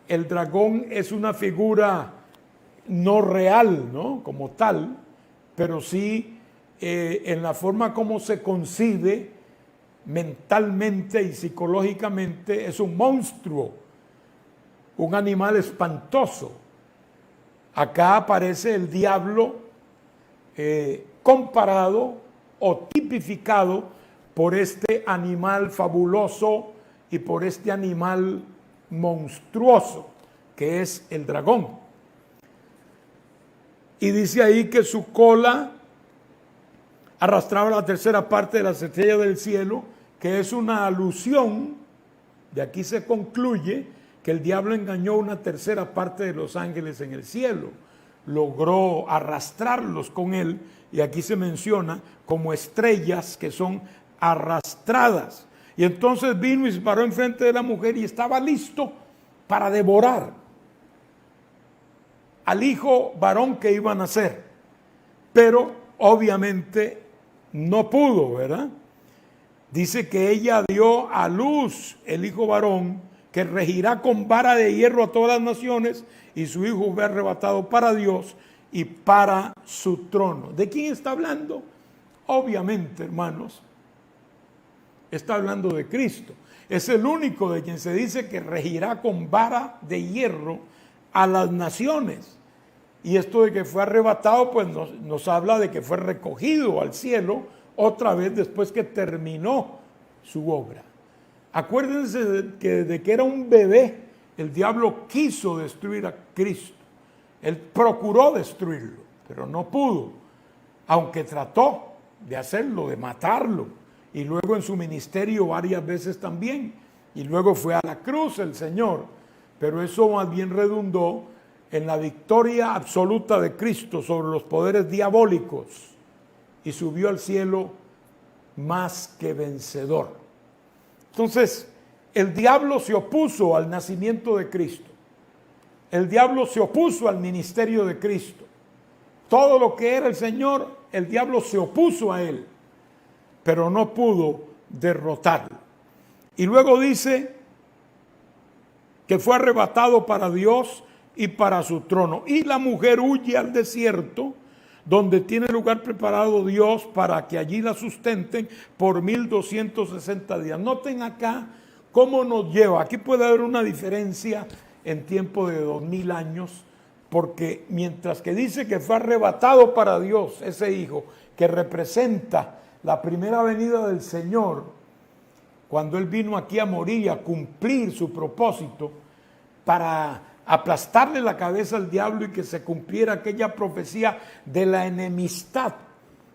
el dragón es una figura no real, ¿no? Como tal, pero sí en la forma como se concibe mentalmente y psicológicamente, es un monstruo, un animal espantoso. Acá aparece el diablo comparado o tipificado por este animal fabuloso y por este animal monstruoso que es el dragón. Y dice ahí que su cola arrastraba la tercera parte de las estrellas del cielo, que es una alusión, de aquí se concluye que el diablo engañó una tercera parte de los ángeles en el cielo, logró arrastrarlos con él, y aquí se menciona como estrellas que son arrastradas. Y entonces vino y se paró enfrente de la mujer y estaba listo para devorar al hijo varón que iba a nacer, pero obviamente no pudo, ¿verdad? Dice que ella dio a luz el hijo varón, que que regirá con vara de hierro a todas las naciones, y su Hijo fue arrebatado para Dios y para su trono. ¿De quién está hablando? Obviamente, hermanos, está hablando de Cristo. Es el único de quien se dice que regirá con vara de hierro a las naciones. Y esto de que fue arrebatado, pues nos habla de que fue recogido al cielo otra vez después que terminó su obra. Acuérdense de que era un bebé, el diablo quiso destruir a Cristo. Él procuró destruirlo, pero no pudo, aunque trató de hacerlo, de matarlo, y luego en su ministerio varias veces también, y luego fue a la cruz el Señor, pero eso más bien redundó en la victoria absoluta de Cristo sobre los poderes diabólicos, y subió al cielo más que vencedor. Entonces, el diablo se opuso al nacimiento de Cristo. El diablo se opuso al ministerio de Cristo. Todo lo que era el Señor, el diablo se opuso a él, pero no pudo derrotarlo. Y luego dice que fue arrebatado para Dios y para su trono. Y la mujer huye al desierto, donde tiene lugar preparado Dios para que allí la sustenten por 1260 días. Noten acá cómo nos lleva. Aquí puede haber una diferencia en tiempo de 2000 años, porque mientras que dice que fue arrebatado para Dios ese hijo, que representa la primera venida del Señor, cuando Él vino aquí a morir y a cumplir su propósito para aplastarle la cabeza al diablo y que se cumpliera aquella profecía de la enemistad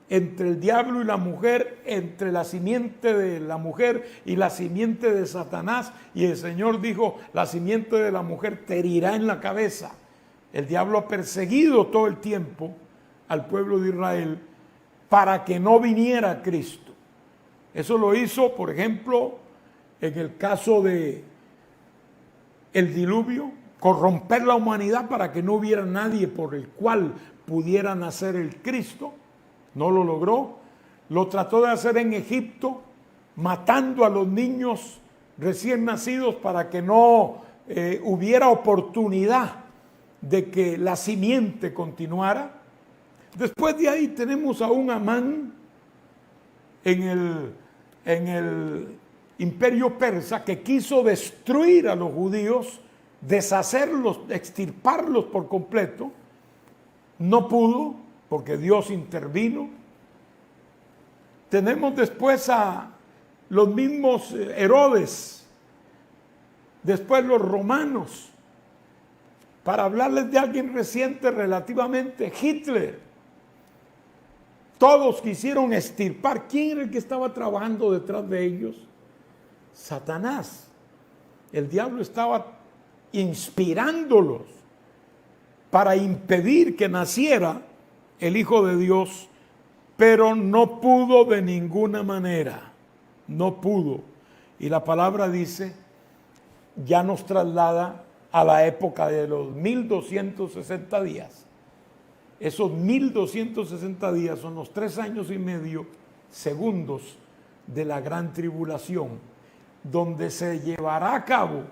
entre el diablo y la mujer, entre la simiente de la mujer y la simiente de Satanás, y el Señor dijo: la simiente de la mujer te herirá en la cabeza. El diablo ha perseguido todo el tiempo al pueblo de Israel para que no viniera Cristo. Eso lo hizo, por ejemplo, en el caso de el diluvio, corromper la humanidad para que no hubiera nadie por el cual pudiera nacer el Cristo. No lo logró. Lo trató de hacer en Egipto, matando a los niños recién nacidos para que no hubiera oportunidad de que la simiente continuara. Después de ahí tenemos a un Amán en el imperio persa que quiso destruir a los judíos, deshacerlos, extirparlos por completo. No pudo, porque Dios intervino. Tenemos después a los mismos Herodes, después los romanos. Para hablarles de alguien reciente relativamente, Hitler. Todos quisieron extirpar. ¿Quién era el que estaba trabajando detrás de ellos? Satanás. El diablo estaba inspirándolos para impedir que naciera el Hijo de Dios, pero no pudo de ninguna manera. No pudo. Y la palabra dice, ya nos traslada a la época de los 1260 días. Esos 1260 días son los 3 años y medio segundos de la gran tribulación, donde se llevará a cabo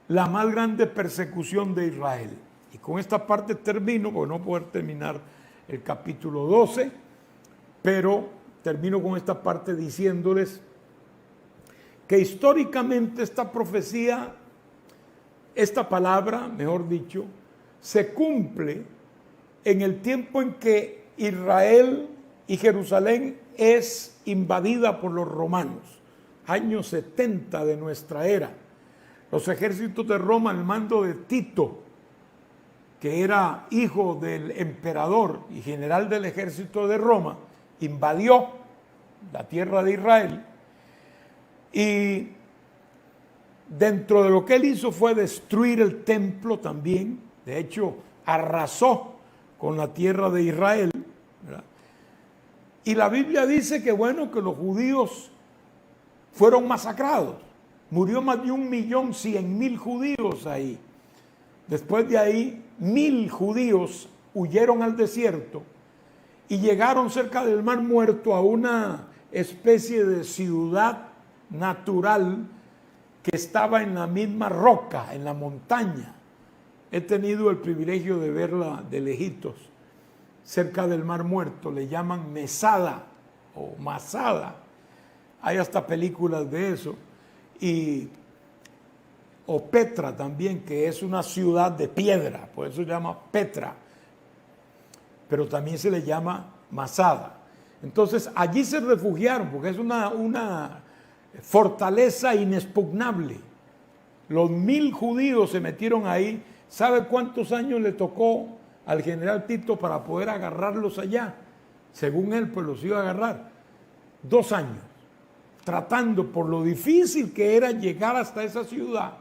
la más grande persecución de Israel. Y con esta parte termino, porque no puedo terminar el capítulo 12, pero termino con esta parte diciéndoles que históricamente esta profecía, esta palabra, mejor dicho, se cumple en el tiempo en que Israel y Jerusalén es invadida por los romanos, años 70 de nuestra era. Los ejércitos de Roma, al mando de Tito, que era hijo del emperador y general del ejército de Roma, invadió la tierra de Israel, y dentro de lo que él hizo fue destruir el templo también. De hecho, arrasó con la tierra de Israel, ¿verdad? Y la Biblia dice que bueno, que los judíos fueron masacrados. Murió más de 1.100.000 judíos ahí. Después de ahí, 1.000 judíos huyeron al desierto y llegaron cerca del Mar Muerto a una especie de ciudad natural que estaba en la misma roca, en la montaña. He tenido el privilegio de verla de lejitos, cerca del Mar Muerto. Le llaman Mesada o Masada. Hay hasta películas de eso. O Petra también, que es una ciudad de piedra, por eso se llama Petra, pero también se le llama Masada. Entonces allí se refugiaron, porque es una fortaleza inexpugnable. Los 1000 judíos se metieron ahí. ¿Sabe cuántos años le tocó al general Tito para poder agarrarlos allá? Según él, pues los iba a agarrar. 2 años, tratando, por lo difícil que era llegar hasta esa ciudad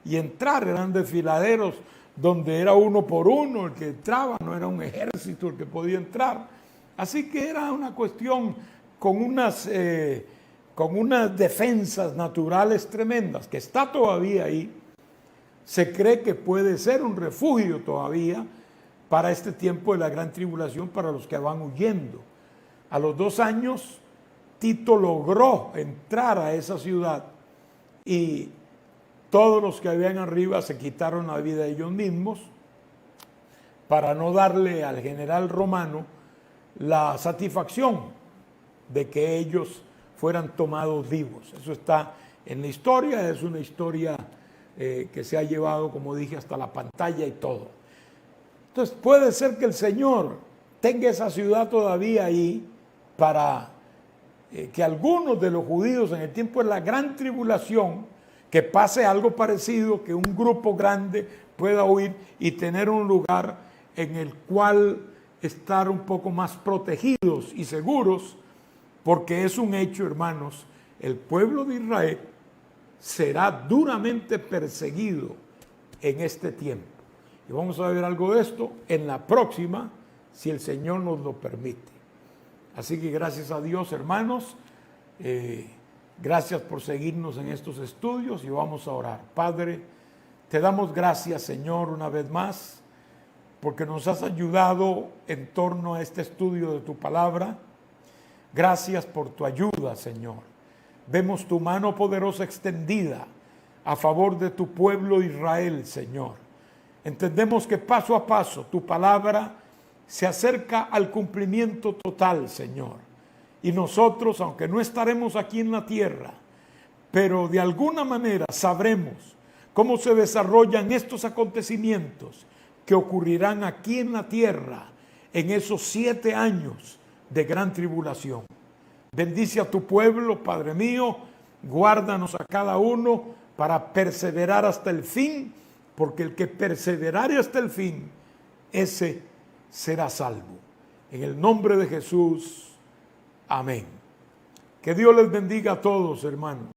y entrar. Eran desfiladeros donde era uno por uno el que entraba, no era un ejército el que podía entrar. Así que era una cuestión con unas defensas naturales tremendas, que está todavía ahí. Se cree que puede ser un refugio todavía para este tiempo de la gran tribulación, para los que van huyendo. A los 2 años, Tito logró entrar a esa ciudad y todos los que habían arriba se quitaron la vida ellos mismos para no darle al general romano la satisfacción de que ellos fueran tomados vivos. Eso está en la historia, es una historia que se ha llevado, como dije, hasta la pantalla y todo. Entonces puede ser que el Señor tenga esa ciudad todavía ahí para que algunos de los judíos en el tiempo de la gran tribulación, que pase algo parecido, que un grupo grande pueda huir y tener un lugar en el cual estar un poco más protegidos y seguros, porque es un hecho, hermanos, el pueblo de Israel será duramente perseguido en este tiempo. Y vamos a ver algo de esto en la próxima, si el Señor nos lo permite. Así que gracias a Dios, hermanos, gracias por seguirnos en estos estudios y vamos a orar. Padre, te damos gracias, Señor, una vez más, porque nos has ayudado en torno a este estudio de tu palabra. Gracias por tu ayuda, Señor. Vemos tu mano poderosa extendida a favor de tu pueblo Israel, Señor. Entendemos que paso a paso tu palabra se acerca al cumplimiento total, Señor. Y nosotros, aunque no estaremos aquí en la tierra, pero de alguna manera sabremos cómo se desarrollan estos acontecimientos que ocurrirán aquí en la tierra en esos 7 años de gran tribulación. Bendice a tu pueblo, Padre mío, guárdanos a cada uno para perseverar hasta el fin, porque el que perseverare hasta el fin, ese será salvo. En el nombre de Jesús, amén. Que Dios les bendiga a todos, hermanos.